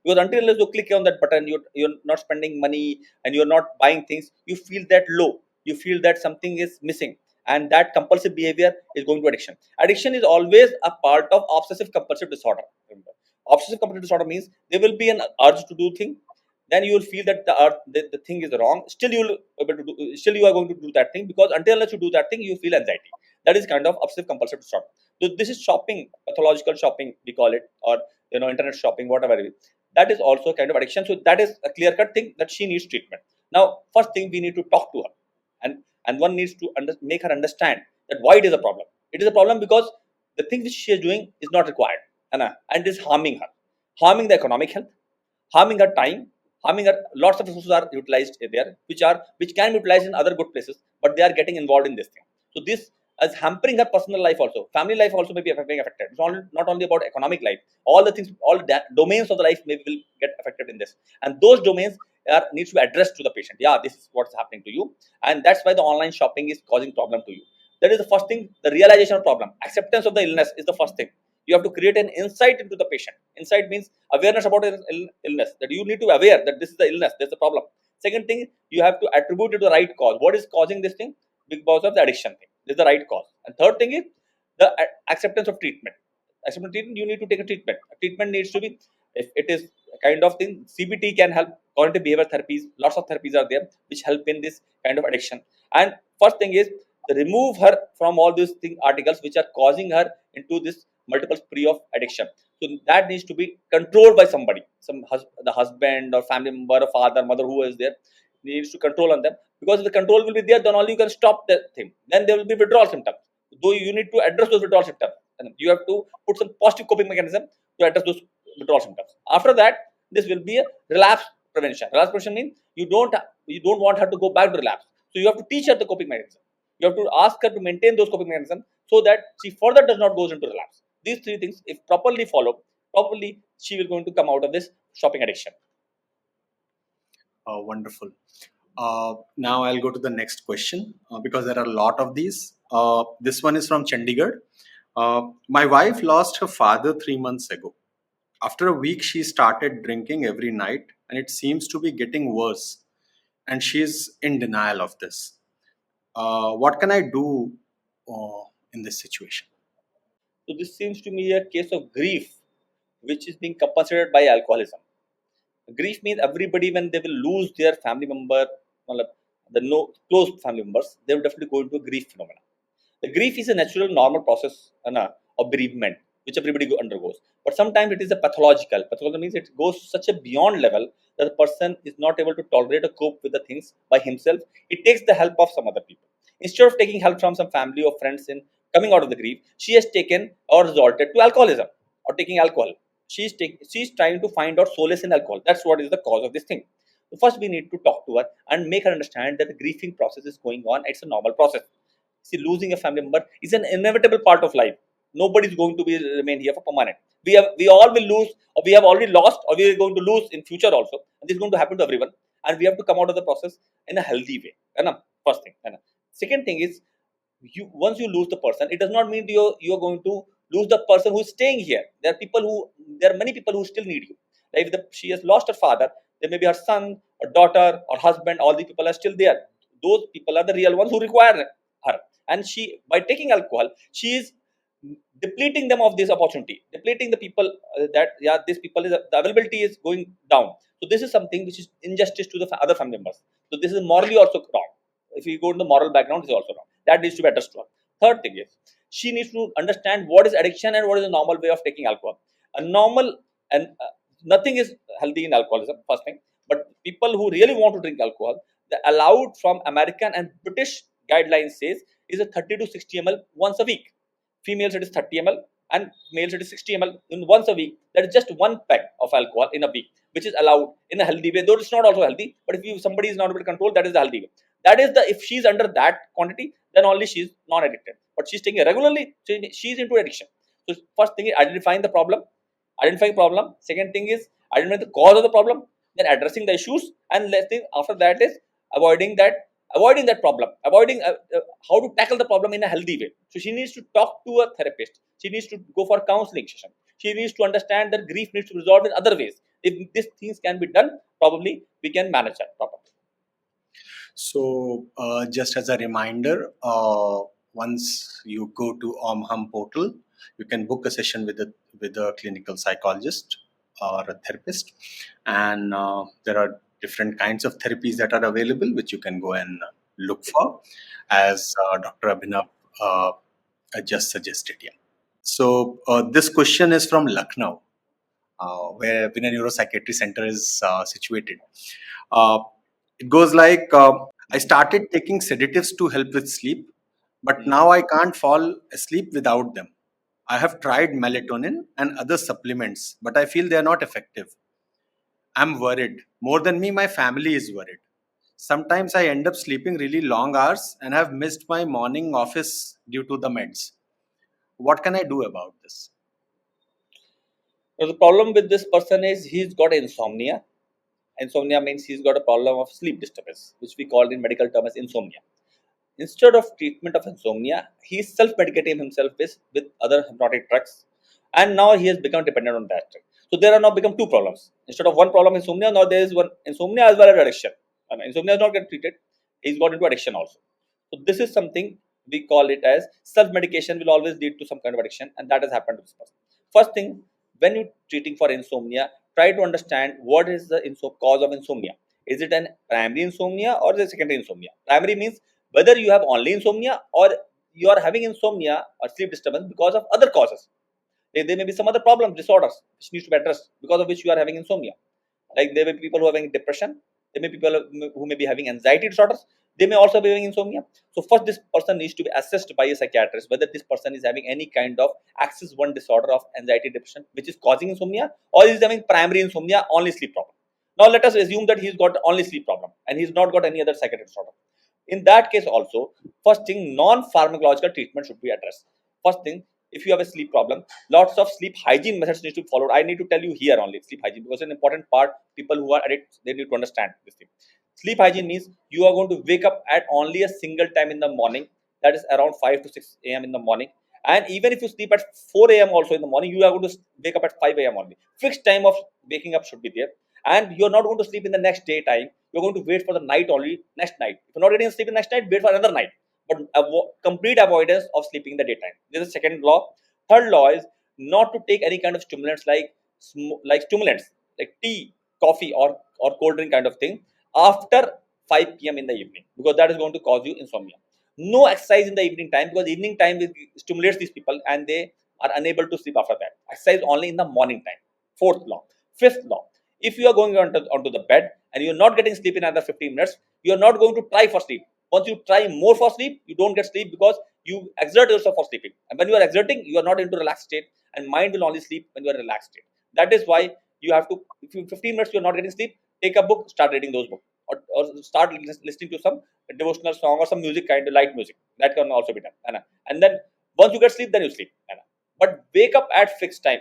Because until you click on that button, you're not spending money and you're not buying things, you feel that low. You feel that something is missing, and that compulsive behavior is going to addiction. Addiction is always a part of obsessive compulsive disorder. Remember, obsessive compulsive disorder means there will be an urge to do thing, then you will feel that the thing is wrong. Still you are going to do that thing, because unless you do that thing, you feel anxiety. That is kind of obsessive compulsive disorder. So this is shopping, pathological shopping we call it, or internet shopping, whatever it is. That is also kind of addiction. So that is a clear cut thing that she needs treatment. Now, first thing, we need to talk to her, and one needs to make her understand that why it is a problem. It is a problem because the thing which she is doing is not required, and it is harming her, harming the economic health, harming her time, harming her. Lots of resources are utilized there, which can be utilized in other good places, but they are getting involved in this thing. So this as hampering her personal life also. Family life also may be being affected. It's not only about economic life. All the things, all the domains of the life maybe will get affected in this. And those domains needs to be addressed to the patient. Yeah, this is what's happening to you. And that's why the online shopping is causing problem to you. That is the first thing, the realization of problem. Acceptance of the illness is the first thing. You have to create an insight into the patient. Insight means awareness about illness, that you need to be aware that this is the illness, there's a problem. Second thing, you have to attribute it to the right cause. What is causing this thing? Because of the addiction thing. This is the right cause. And third thing is the acceptance of treatment. Acceptance of treatment, you need to take a treatment. A treatment needs to be, if it is a kind of thing, CBT can help, cognitive behavior therapies, lots of therapies are there which help in this kind of addiction. And first thing is remove her from all these articles which are causing her into this multiple spree of addiction. So that needs to be controlled by somebody, the husband or family member or father, mother, who is there, needs to control on them, because if the control will be there, then only you can stop the thing. Then there will be withdrawal symptoms. Though you need to address those withdrawal symptoms, and you have to put some positive coping mechanism to address those withdrawal symptoms. After that, this will be a relapse prevention. Relapse prevention means you don't want her to go back to relapse. So you have to teach her the coping mechanism. You have to ask her to maintain those coping mechanisms so that she further does not goes into relapse. These three things, if properly followed, properly, she will going to come out of this shopping addiction. Wonderful. Now I'll go to the next question because there are a lot of these. This one is from Chandigarh. My wife lost her father 3 months ago. After a week, she started drinking every night, and it seems to be getting worse. And she's in denial of this. What can I do in this situation? So this seems to me a case of grief, which is being compensated by alcoholism. Grief means everybody, when they will lose their family member, the no close family members, they will definitely go into a grief phenomenon. The grief is a natural, normal process of bereavement, which everybody undergoes. But sometimes it is a pathological. Pathological means it goes such a beyond level that the person is not able to tolerate or cope with the things by himself. It takes the help of some other people. Instead of taking help from some family or friends in coming out of the grief, she has taken or resorted to alcoholism or taking alcohol. She's trying to find out solace in alcohol. That's what is the cause of this thing. So first, we need to talk to her and make her understand that the grieving process is going on. It's a normal process. See, losing a family member is an inevitable part of life. Nobody is going to remain here for permanent. We all will lose, or we have already lost, or we are going to lose in future also. And this is going to happen to everyone. And we have to come out of the process in a healthy way. First thing. Second thing is, once you lose the person, it does not mean you're going to lose the person who is staying here. There are many people who still need you. Like if she has lost her father, there may be her son or daughter or husband. All these people are still there. Those people are the real ones who require her. And she, by taking alcohol, she is depleting them of this opportunity, depleting the people these people the availability is going down. So this is something which is injustice to the other family members. So this is morally also wrong. If you go to the moral background, it's also wrong. That needs to be addressed to her. Third thing is, she needs to understand what is addiction and what is a normal way of taking alcohol. A normal and nothing is healthy in alcoholism, first thing. But people who really want to drink alcohol, the allowed from American and British guidelines says is a 30 to 60 ml once a week. Females it is 30 ml and males it is 60 ml in once a week. That is just one pack of alcohol in a week, which is allowed in a healthy way. Though it's not also healthy, but if somebody is not able to control, that is the healthy way. That is if she's under that quantity, then only she's non-addicted. But she's taking it regularly, she's into addiction. So first thing is identifying the problem. Second thing is identifying the cause of the problem, then addressing the issues, and last thing after that is avoiding that problem, how to tackle the problem in a healthy way. So she needs to talk to a therapist. She needs to go for counseling session. She needs to understand that grief needs to be resolved in other ways. If these things can be done, probably we can manage that properly. So, just as a reminder, once you go to OmHum portal, you can book a session with a clinical psychologist or a therapist, and there are different kinds of therapies that are available, which you can go and look for, as Dr. Abhinav just suggested. Yeah. So, this question is from Lucknow, where Vinay Neuropsychiatry Center is situated. It goes like, I started taking sedatives to help with sleep, but now I can't fall asleep without them. I have tried melatonin and other supplements, but I feel they are not effective. I'm worried. More than me, my family is worried. Sometimes I end up sleeping really long hours and have missed my morning office due to the meds. What can I do about this? Now, the problem with this person is he's got insomnia. Insomnia means he's got a problem of sleep disturbance, which we call in medical term as insomnia. Instead of treatment of insomnia, he is self-medicating himself with other hypnotic drugs, and now he has become dependent on that drug. So there are now become two problems. Instead of one problem insomnia, now there is one insomnia as well as addiction. And insomnia is not get treated; he's got into addiction also. So this is something we call it as self-medication will always lead to some kind of addiction, and that has happened to this person. First thing, when you're treating for insomnia, try to understand what is the cause of insomnia. Is it an primary insomnia or is it secondary insomnia? Primary means whether you have only insomnia or you are having insomnia or sleep disturbance because of other causes. There may be some other problems, disorders which needs to be addressed because of which you are having insomnia. Like there may be people who are having depression, there may be people who may be having anxiety disorders, they may also be having insomnia. So first this person needs to be assessed by a psychiatrist whether this person is having any kind of axis 1 disorder of anxiety depression which is causing insomnia, or is having primary insomnia, only sleep problem. Now let us assume that he's got only sleep problem and he's not got any other psychiatric disorder. In that case also, first thing, non-pharmacological treatment should be addressed. First thing, if you have a sleep problem, lots of sleep hygiene methods need to be followed. I need to tell you here only sleep hygiene because it's an important part. People who are addicts, they need to understand this thing. Sleep hygiene means you are going to wake up at only a single time in the morning, that is around 5 to 6 a.m. in the morning. And even if you sleep at 4 a.m. also in the morning, you are going to wake up at 5 a.m. only. Fixed time of waking up should be there. And you're not going to sleep in the next daytime. You're going to wait for the night only, next night. If you're not getting sleep in the next night, wait for another night. But complete avoidance of sleeping in the daytime. This is the second law. Third law is not to take any kind of stimulants like stimulants like tea, coffee, or cold drink kind of thing after 5 p.m. in the evening, because that is going to cause you insomnia. No exercise in the evening time, because evening time stimulates these people and they are unable to sleep after that. Exercise only in the morning time. Fourth law. Fifth law. If you are going onto the bed and you are not getting sleep in another 15 minutes, you are not going to try for sleep. Once you try more for sleep, you don't get sleep because you exert yourself for sleeping. And when you are exerting, you are not into relaxed state, and mind will only sleep when you are in relaxed state. That is why you have to, if you 15 minutes you are not getting sleep, take a book, start reading those books, or start listening to some devotional song or some music, kind of light music. That can also be done. And then once you get sleep, then you sleep. But wake up at fixed time.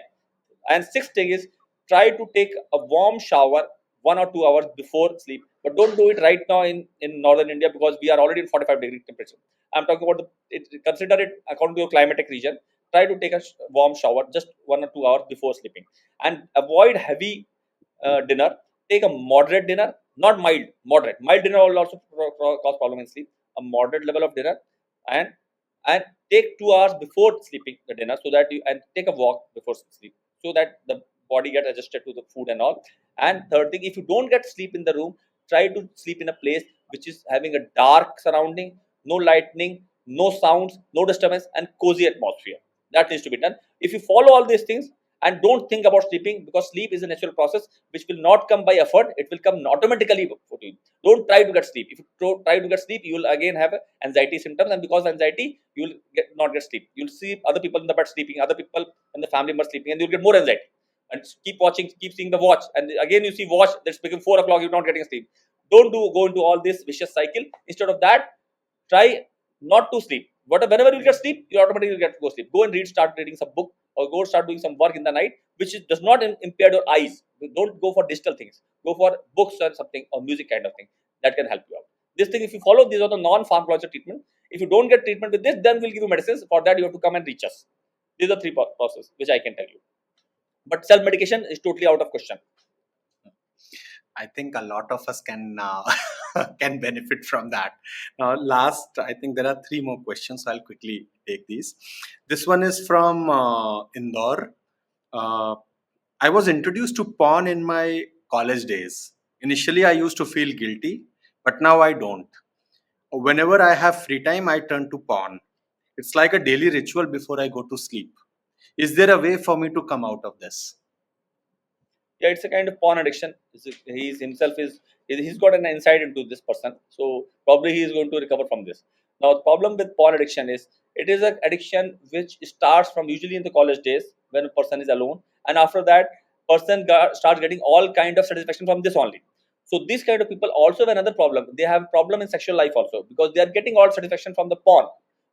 And sixth thing is, try to take a warm shower 1 or 2 hours before sleep, but don't do it right now in northern India because we are already in 45-degree temperature. I'm talking about consider it according to your climatic region. Try to take a warm shower just 1 or 2 hours before sleeping, and avoid heavy dinner. Take a moderate dinner, not mild, moderate. Mild dinner will also cause problem in sleep. A moderate level of dinner, and and take 2 hours before sleeping the dinner, so that you, and take a walk before sleep, so that the body gets adjusted to the food and all. And third thing, if you don't get sleep in the room, try to sleep in a place which is having a dark surrounding, no lightning, no sounds, no disturbance, and cozy atmosphere. That needs to be done. If you follow all these things and don't think about sleeping, because sleep is a natural process which will not come by effort, it will come automatically for you. Don't try to get sleep. If you try to get sleep, you will again have anxiety symptoms, and because of anxiety, you will not get sleep. You'll see other people in the bed sleeping, other people in the family member sleeping, and you'll get more anxiety. And keep watching, keep seeing the watch, and again you see watch that's become 4 o'clock, you're not getting sleep. Don't go into all this vicious cycle. Instead of that, try not to sleep. Whenever you get sleep, you automatically get to go sleep. Go and start reading some book, or go start doing some work in the night, which does not impair your eyes. Don't go for digital things. Go for books or something, or music kind of thing that can help you out. This thing, if you follow, these are the non-pharmacological treatment. If you don't get treatment with this, then we'll give you medicines. For that, you have to come and reach us. These are three processes which I can tell you. But self-medication is totally out of question. I think a lot of us can can benefit from that. Last, I think there are three more questions, so I'll quickly take these. This one is from Indore. I was introduced to porn in my college days. Initially, I used to feel guilty, but now I don't. Whenever I have free time, I turn to porn. It's like a daily ritual before I go to sleep. Is there a way for me to come out of this? Yeah, it's a kind of porn addiction. He's himself is he's got an insight into this person, so probably he is going to recover from this. Now, the problem with porn addiction is it is an addiction which starts from usually in the college days when a person is alone, and after that, starts getting all kind of satisfaction from this only. So these kind of people also have another problem. They have problem in sexual life also, because they are getting all satisfaction from the porn,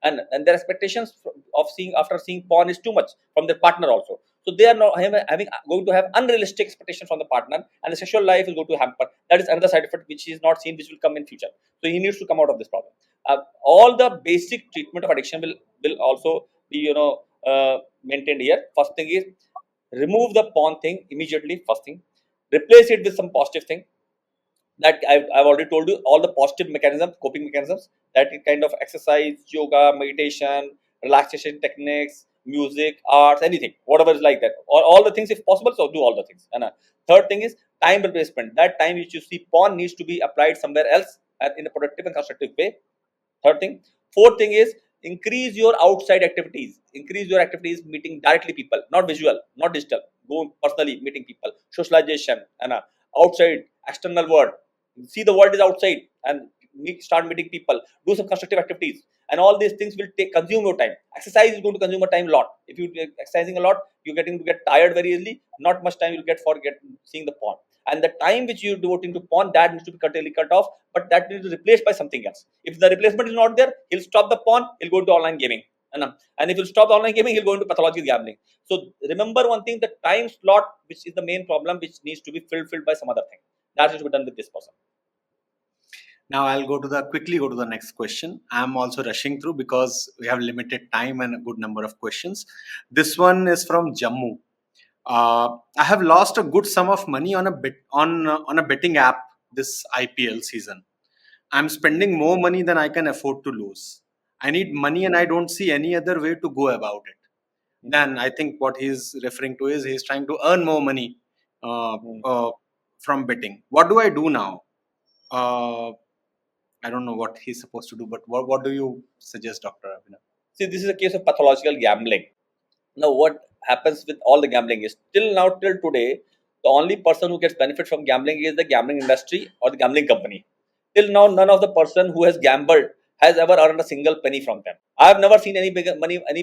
and their expectations of seeing after seeing porn is too much from their partner also. So they are not having going to have unrealistic expectations from the partner, and the sexual life is going to hamper. That is another side effect which is not seen, which will come in future. So he needs to come out of this problem. All the basic treatment of addiction will also be maintained here. First thing is remove the porn thing immediately. First thing, replace it with some positive thing. That I've already told you, all the positive mechanisms, coping mechanisms, that kind of exercise, yoga, meditation, relaxation techniques, music, arts, anything, whatever is like that, or all the things if possible. So do all the things. And third thing is time replacement. That time which you see porn needs to be applied somewhere else and in a productive and constructive way. Third thing. Fourth thing is increase your outside activities. Increase your activities meeting directly people, not visual, not digital. Go personally meeting people, socialization, and outside external world. See the world is outside, and start meeting people. Do some constructive activities, and all these things will consume your time. Exercise is going to consume your time a lot. If you exercising a lot, you're getting to get tired very easily. Not much time you'll get for seeing the porn. And the time which you devoting to porn, that needs to be cut off, but that needs to be replaced by something else. If the replacement is not there, he'll stop the porn, he'll go into online gaming. And if he'll stop online gaming, he'll go into pathological gambling. So remember one thing, the time slot, which is the main problem, which needs to be filled by some other thing. That needs to be done with this person. Now I'll quickly go to the next question. I'm also rushing through because we have limited time and a good number of questions. This one is from Jammu. I have lost a good sum of money on a betting app this IPL season. I'm spending more money than I can afford to lose. I need money and I don't see any other way to go about it. Then I think what he's referring to is he's trying to earn more money uh, uh, from betting. What do I do now? Uh, I don't know what he's supposed to do, but what do you suggest, Dr. Abhinav? See, this is a case of pathological gambling. Now, what happens with all the gambling is till today, the only person who gets benefit from gambling is the gambling industry or the gambling company. Till now, none of the person who has gambled has ever earned a single penny from them. I've never seen any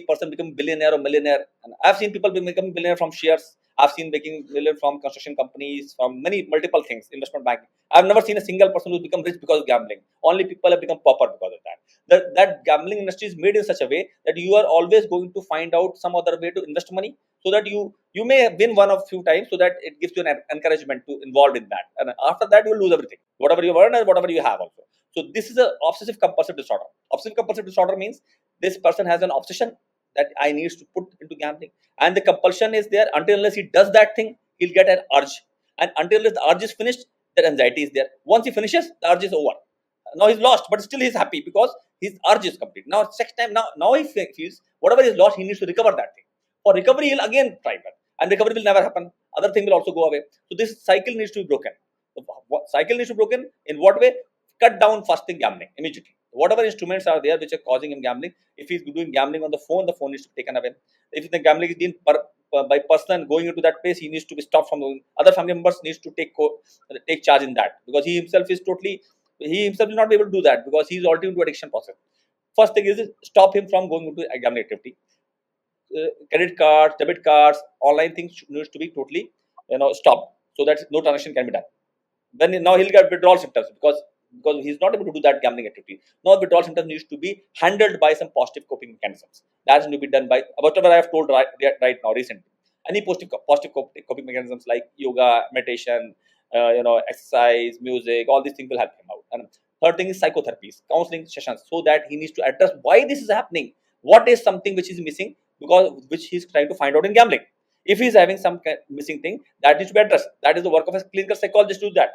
person become billionaire or millionaire. And I've seen people become billionaire from shares. I've seen making millionaire from construction companies, from multiple things, investment banking. I've never seen a single person who's become rich because of gambling. Only people have become pauper because of that. That gambling industry is made in such a way that you are always going to find out some other way to invest money, so that you may win one of few times, so that it gives you an encouragement to involve in that. And after that, you will lose everything, whatever you earn and whatever you have also. So this is a obsessive compulsive disorder. Obsessive compulsive disorder means this person has an obsession that I needs to put into gambling, and the compulsion is there until unless he does that thing, he'll get an urge, and until the urge is finished, that anxiety is there. Once he finishes, the urge is over. Now he's lost, but still he's happy because his urge is complete. Now next time, now he feels whatever is lost, he needs to recover that thing. For recovery, he'll again try that, and recovery will never happen. Other thing will also go away. So this cycle needs to be broken. The cycle needs to be broken in what way? Cut down first thing gambling immediately. Whatever instruments are there which are causing him gambling, if he's doing gambling on the phone needs to be taken away. If the gambling is being by person going into that place, he needs to be stopped from doing. Other family members needs to take charge in that, because he himself will not be able to do that because he's already into addiction process. First thing is stop him from going into a gambling activity. Credit cards, debit cards, online things needs to be totally stopped, so that no transaction can be done. Then now he'll get withdrawal symptoms because he's not able to do that gambling activity. Now withdrawal symptoms needs to be handled by some positive coping mechanisms. That has to be done by whatever I have told right now recently. Any positive coping mechanisms like yoga, meditation, exercise, music, all these things will help him out. And third thing is psychotherapies, counseling sessions, so that he needs to address why this is happening. What is something which is missing, because which he's trying to find out in gambling. If he's having some missing thing, that needs to be addressed. That is the work of a clinical psychologist to do that.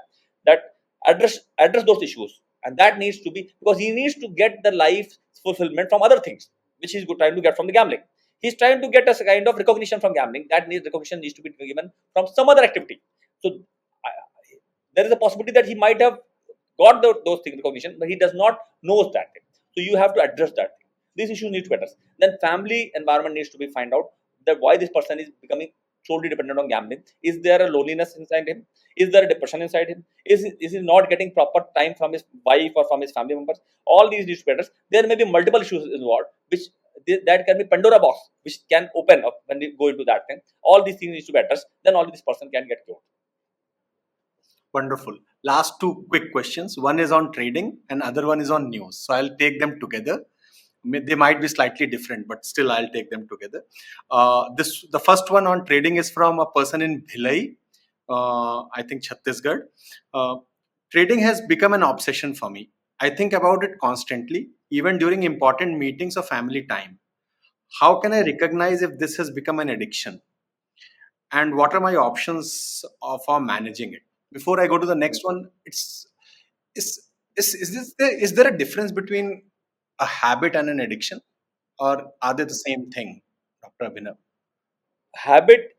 That address those issues, and that needs to be, because he needs to get the life fulfillment from other things which he's trying to get from the gambling. He's trying to get a kind of recognition from gambling. That recognition needs to be given from some other activity. So there is a possibility that he might have got those things recognition, but he does not knows that thing. So you have to address that thing. These issues need to be addressed. Then family environment needs to be find out that why this person is becoming solely dependent on gambling. Is there a loneliness inside him? Is there a depression inside him? Is he not getting proper time from his wife or from his family members? All these needs to be addressed. There may be multiple issues involved, which that can be Pandora box, which can open up when you go into that thing. All these things need to be addressed. Then only this person can get cured. Wonderful. Last two quick questions. One is on trading and other one is on news. So I'll take them together. They might be slightly different, but still I'll take them together. The first one on trading is from a person in Bhilai, I think Chhattisgarh. Uh, Trading has become an obsession for me. I think about it constantly, even during important meetings or family time. How can I recognize if this has become an addiction? And what are my options for managing it? Before I go to the next one, is is there a difference between a habit and an addiction, or are they the same thing, Dr. Abhinav? Habit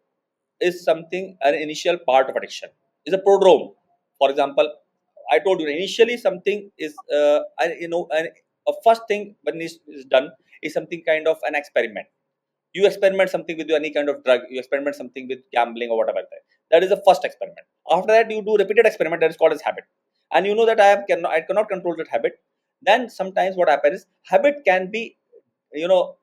is something, an initial part of addiction is a prodrome. For example, I told you initially something is a first thing when is done is something kind of an experiment. You experiment something with any kind of drug, you experiment something with gambling or whatever. That is the first experiment. After that, you do repeated experiment that is called as habit. And you know that I cannot control that habit. Then sometimes what happens is habit can be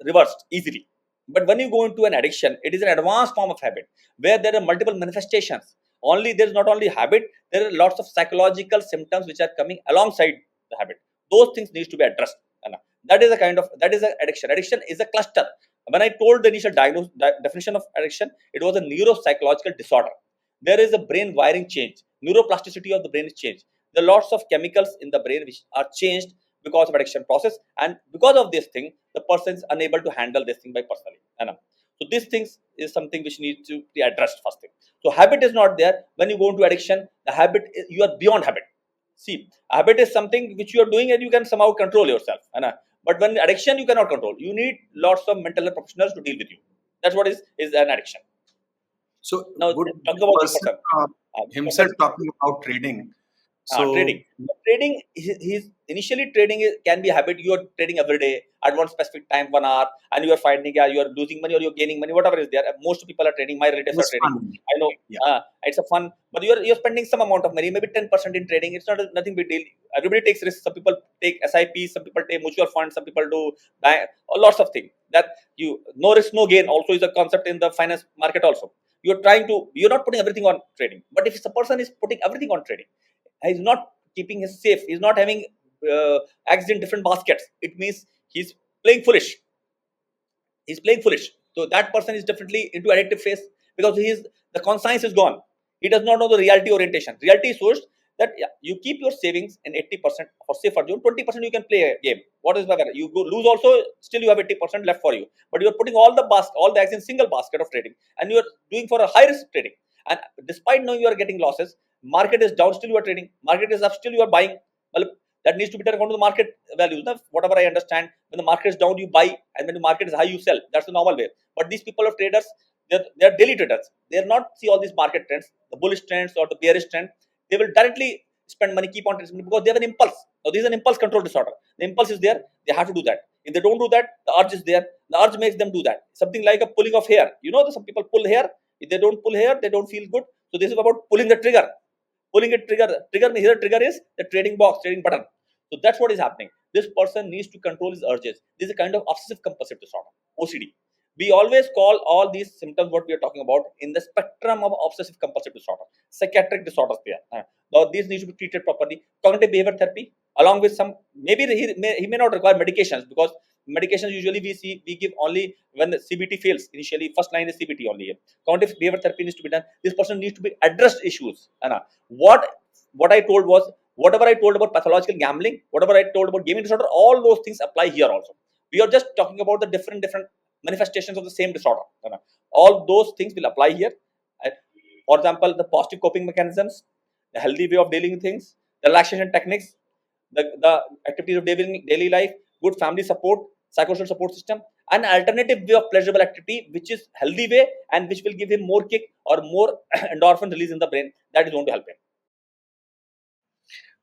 reversed easily. But when you go into an addiction, it is an advanced form of habit where there are multiple manifestations. Only there is not only habit, there are lots of psychological symptoms which are coming alongside the habit. Those things needs to be addressed. And that is an addiction. Addiction is a cluster. When I told the initial definition of addiction, it was a neuropsychological disorder. There is a brain wiring change. Neuroplasticity of the brain is changed. There are lots of chemicals in the brain which are changed because of addiction process, and because of this thing the person is unable to handle this thing by personally. So these things is something which needs to be addressed first thing. So habit is not there. When you go into addiction, the habit is, you are beyond habit. See, habit is something which you are doing and you can somehow control yourself, but when addiction you cannot control, you need lots of mental health professionals to deal with you. That's what is an addiction. So Now would talk the about the person person. This himself person talking about trading? Trading. So Trading he's initially trading can be a habit. You are trading every day at one specific time, 1 hour, and you are finding, yeah, you are losing money or you're gaining money, whatever is there. Most people are trading. My relatives are just trading. fun. I know. Yeah. It's a fun, but you're spending some amount of money, maybe 10% in trading. It's not nothing big deal. Everybody takes risks. Some people take SIPs, some people take mutual funds, some people do bank, lots of things. That you no risk, no gain also is a concept in the finance market also. You're not putting everything on trading. But if a person is putting everything on trading, he's not keeping his safe, he's not having eggs in different baskets, it means he's playing foolish. So that person is definitely into addictive phase, because the conscience is gone. He does not know the reality orientation. Reality is such that, yeah, you keep your savings in 80% for safer zone, 20% you can play a game. What is whatever you go lose also, still you have 80% left for you. But you are putting all the eggs in single basket of trading, and you are doing for a high risk trading. And despite knowing you are getting losses, market is down, still you are trading. Market is up, still you are buying. Well, that needs to be taken account to the market values. Now, whatever I understand, when the market is down, you buy, and when the market is high, you sell. That's the normal way. But these people of traders, they're daily traders. They're not see all these market trends, the bullish trends or the bearish trend. They will directly spend money, keep on trading because they have an impulse. Now, this is an impulse control disorder. The impulse is there. They have to do that. If they don't do that, the urge is there. The urge makes them do that. Something like a pulling of hair. You know, some people pull hair. If they don't pull hair, they don't feel good. So this is about pulling the trigger. Pulling a trigger here, trigger is the trading box, trading button. So that's what is happening. This person needs to control his urges. This is a kind of obsessive compulsive disorder, OCD. We always call all these symptoms what we are talking about in the spectrum of obsessive compulsive disorder. Psychiatric disorders there. Now these need to be treated properly. Cognitive behavior therapy, along with some, maybe he may not require medications, because medications usually we give only when the CBT fails. Initially, first line is CBT only. Cognitive behavior therapy needs to be done. This person needs to be addressed issues. What I told was, whatever I told about pathological gambling, whatever I told about gaming disorder, all those things apply here also. We are just talking about the different manifestations of the same disorder. All those things will apply here. For example, the positive coping mechanisms, the healthy way of dealing with things, the relaxation techniques, the activities of daily life, good family support, psychosocial support system, an alternative way of pleasurable activity which is healthy way and which will give him more kick or more endorphin release in the brain, that is going to help him.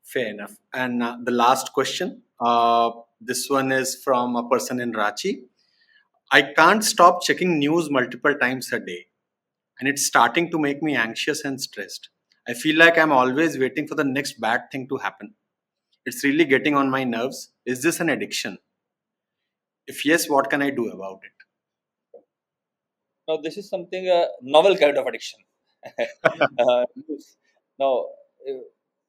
Fair enough. And the last question. This one is from a person in Ranchi. I can't stop checking news multiple times a day, and it's starting to make me anxious and stressed. I feel like I'm always waiting for the next bad thing to happen. It's really getting on my nerves. Is this an addiction? If yes, what can I do about it? Now, this is something a novel kind of addiction. uh, now, uh,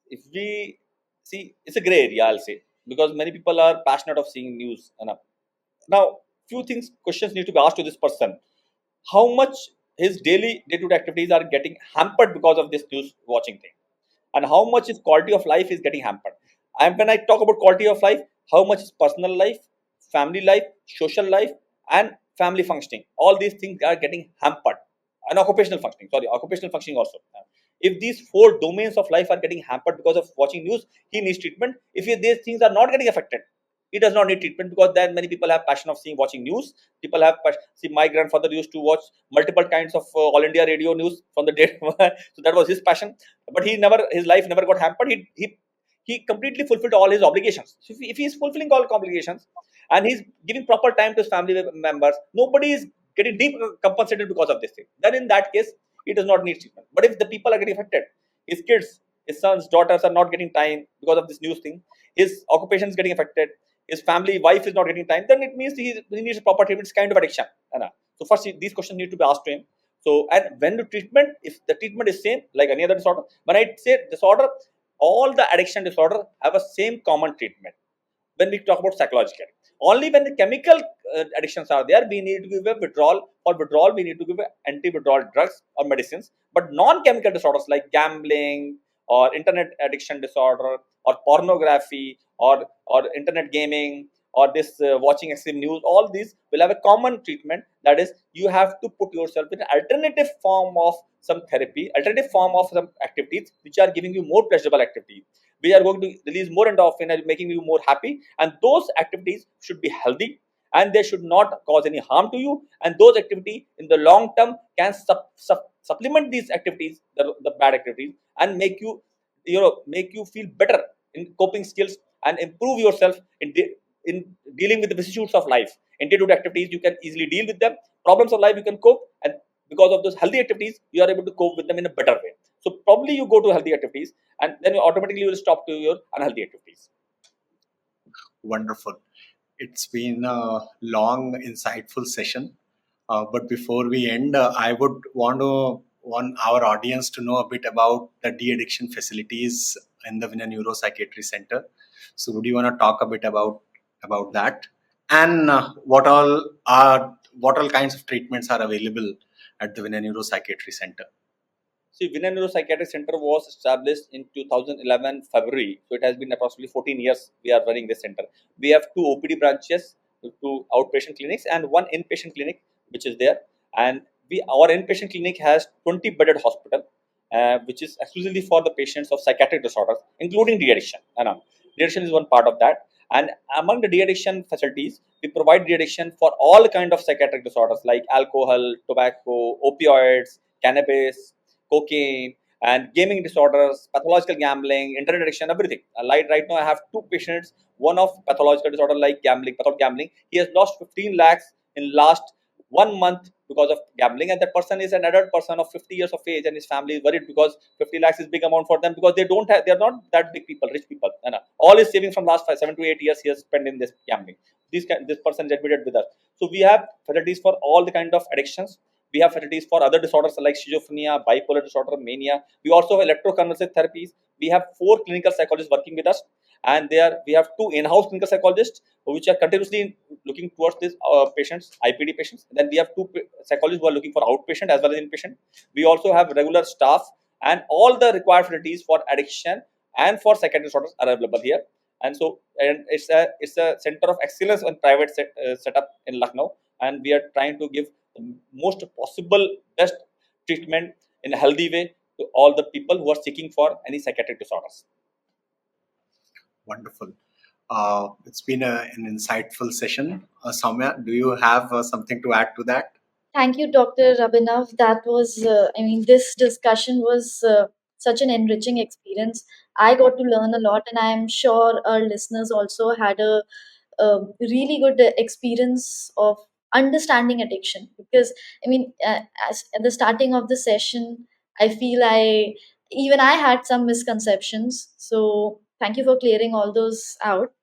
if we see, it's a gray area, I'll say, because many people are passionate of seeing news. Now, few things, questions need to be asked to this person: how much his daily day-to-day activities are getting hampered because of this news watching thing, and how much his quality of life is getting hampered. And when I talk about quality of life, how much is personal life, family life, social life, and family functioning, all these things are getting hampered. And occupational functioning, sorry, occupational functioning also. If these four domains of life are getting hampered because of watching news, he needs treatment. If these things are not getting affected, he does not need treatment, because then many people have passion of seeing watching news. People have see, my grandfather used to watch multiple kinds of all India radio news from the day so that was his passion. But his life never got hampered. He completely fulfilled all his obligations. So if he is fulfilling all obligations and he's giving proper time to his family members, nobody is getting deep compensated because of this thing, then in that case he does not need treatment. But if the people are getting affected, his kids, his sons, daughters are not getting time because of this news thing, his occupation is getting affected, his family wife is not getting time, then it means he needs proper treatment. It's kind of addiction. So first these questions need to be asked to him. So, and when the treatment, if the treatment is same like any other disorder, when I say disorder, all the addiction disorder have a same common treatment. When we talk about psychological, only when the chemical addictions are there, we need to give a withdrawal. For withdrawal, we need to give anti-withdrawal drugs or medicines. But non-chemical disorders like gambling or internet addiction disorder or pornography or internet gaming or this watching extreme news, all these will have a common treatment. That is, you have to put yourself in an alternative form of some therapy, alternative form of some activities which are giving you more pleasurable activities. We are going to release more endorphin and making you more happy, and those activities should be healthy and they should not cause any harm to you, and those activities in the long term can supplement these activities, the bad activities, and make you feel better in coping skills and improve yourself in dealing with the vicissitudes of life. In day-to-day activities you can easily deal with them, problems of life you can cope, and because of those healthy activities you are able to cope with them in a better way. So probably you go to healthy activities, and then you automatically will stop to your unhealthy activities. Wonderful. It's been a long, insightful session. But before we end, I would want our audience to know a bit about the de-addiction facilities in the Vinay Neuropsychiatry Center. So, would you want to talk a bit about that, and what all kinds of treatments are available at the Vinay Neuropsychiatry Center? See, Vinay Neuropsychiatric Center was established in 2011 February, so it has been approximately 14 years we are running this center. We have two OPD branches, two outpatient clinics, and one inpatient clinic which is there. And our inpatient clinic has 20 bedded hospital, which is exclusively for the patients of psychiatric disorders, including de-addiction. De-addiction is one part of that. And among the de-addiction facilities, we provide de-addiction for all kind of psychiatric disorders like alcohol, tobacco, opioids, cannabis, cocaine, and gaming disorders, pathological gambling, internet addiction, everything. Like right now, I have two patients. One of pathological disorder like gambling, pathological gambling. He has lost 15 lakhs in last 1 month because of gambling, and that person is an adult person of 50 years of age, and his family is worried because 50 lakhs is big amount for them, because they are not that big people, rich people. And all his savings from last 7 to 8 years he has spent in this gambling. This person is admitted with us. So we have facilities for all the kind of addictions. We have facilities for other disorders like schizophrenia, bipolar disorder, mania. We also have electroconvulsive therapies. We have 4 clinical psychologists working with us, and we have 2 in-house clinical psychologists which are continuously looking towards these patients, IPD patients. Then we have 2 psychologists who are looking for outpatient as well as inpatient. We also have regular staff, and all the required facilities for addiction and for psychiatric disorders are available here. And so, and it's a center of excellence and private setup in Lucknow, and we are trying to give the most possible best treatment in a healthy way to all the people who are seeking for any psychiatric disorders. Wonderful. It's been an insightful session. Soumya, do you have something to add to that? Thank you, Dr. Abhinav. That was, this discussion was such an enriching experience. I got to learn a lot, and I am sure our listeners also had a really good experience of understanding addiction. Because, as at the starting of the session, I feel even I had some misconceptions. So, thank you for clearing all those out.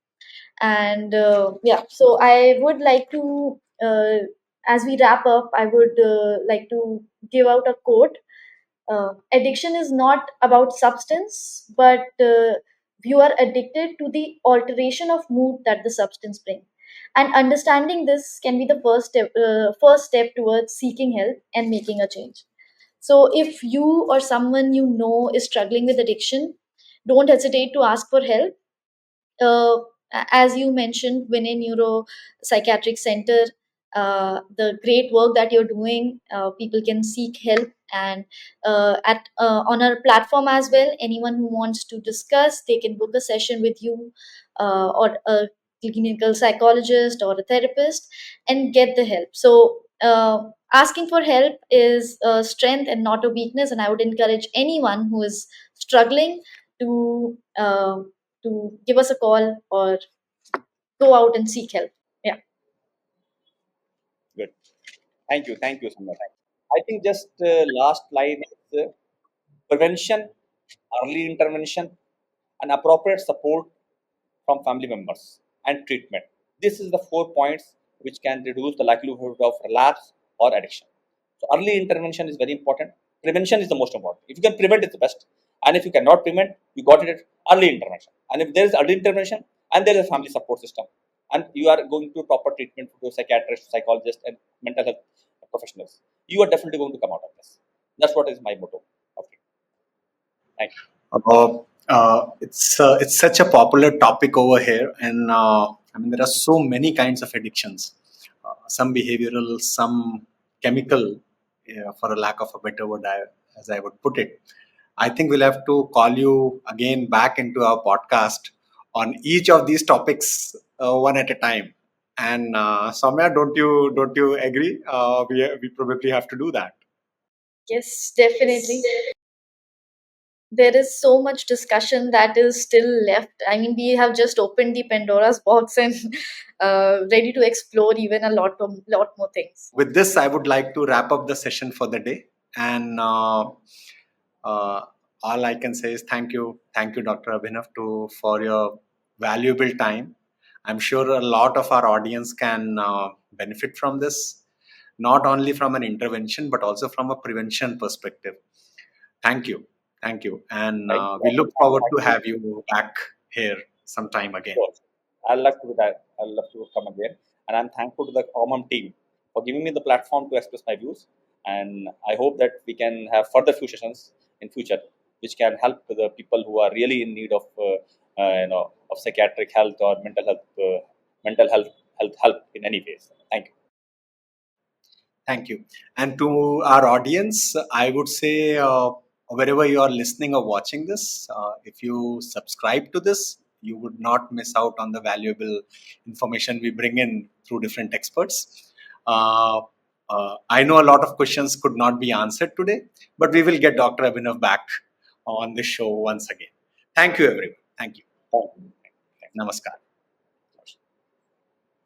And yeah, so I would like to, as we wrap up, I would like to give out a quote. addiction is not about substance, but you are addicted to the alteration of mood that the substance brings. And understanding this can be the first step towards seeking help and making a change. So, if you or someone you know is struggling with addiction, don't hesitate to ask for help. uh, as you mentioned, Vinay Neuro Psychiatric Center, the great work that you're doing, people can seek help. And at on our platform as well, anyone who wants to discuss, they can book a session with you, or a clinical psychologist or a therapist, and get the help. So asking for help is a strength and not a weakness, and I would encourage anyone who is struggling to give us a call or go out and seek help. Yeah. Good. Thank you so much. I think just last line is prevention, early intervention, and appropriate support from family members and treatment. This is the 4 points which can reduce the likelihood of relapse or addiction. So early intervention is very important. Prevention is the most important. If you can prevent, it's the best. And if you cannot prevent, you got it at early intervention. And if there is early intervention and there is a family support system, and you are going to proper treatment to a psychiatrist, psychologist, and mental health professionals, you are definitely going to come out of this. That's what is my motto of it. Thank you. It's such a popular topic over here, and I mean there are so many kinds of addictions. Some behavioral, some chemical, for a lack of a better word, as I would put it. I think we'll have to call you again back into our podcast on each of these topics, one at a time. And Soumya, don't you agree? We probably have to do that. Yes, definitely. There is so much discussion that is still left. I mean, we have just opened the Pandora's box and ready to explore even lot more things. With this, I would like to wrap up the session for the day. And uh, all I can say is thank you, Dr. Abhinav, for your valuable time. I'm sure a lot of our audience can benefit from this, not only from an intervention but also from a prevention perspective. Thank you, thank you, and Thank we you. look forward to have you back here sometime again. Sure. I'd love to do that. I'd love to come again. And I'm thankful to the Omam team for giving me the platform to express my views. And I hope that we can have further few sessions in future, which can help to the people who are really in need of, of psychiatric health or mental health help in any ways. Thank you. Thank you. And to our audience, I would say wherever you are listening or watching this, if you subscribe to this, you would not miss out on the valuable information we bring in through different experts. Uh, I know a lot of questions could not be answered today, but we will get Dr. Abhinav back on the show once again. Thank you, everyone. Thank you. Thank you. Namaskar.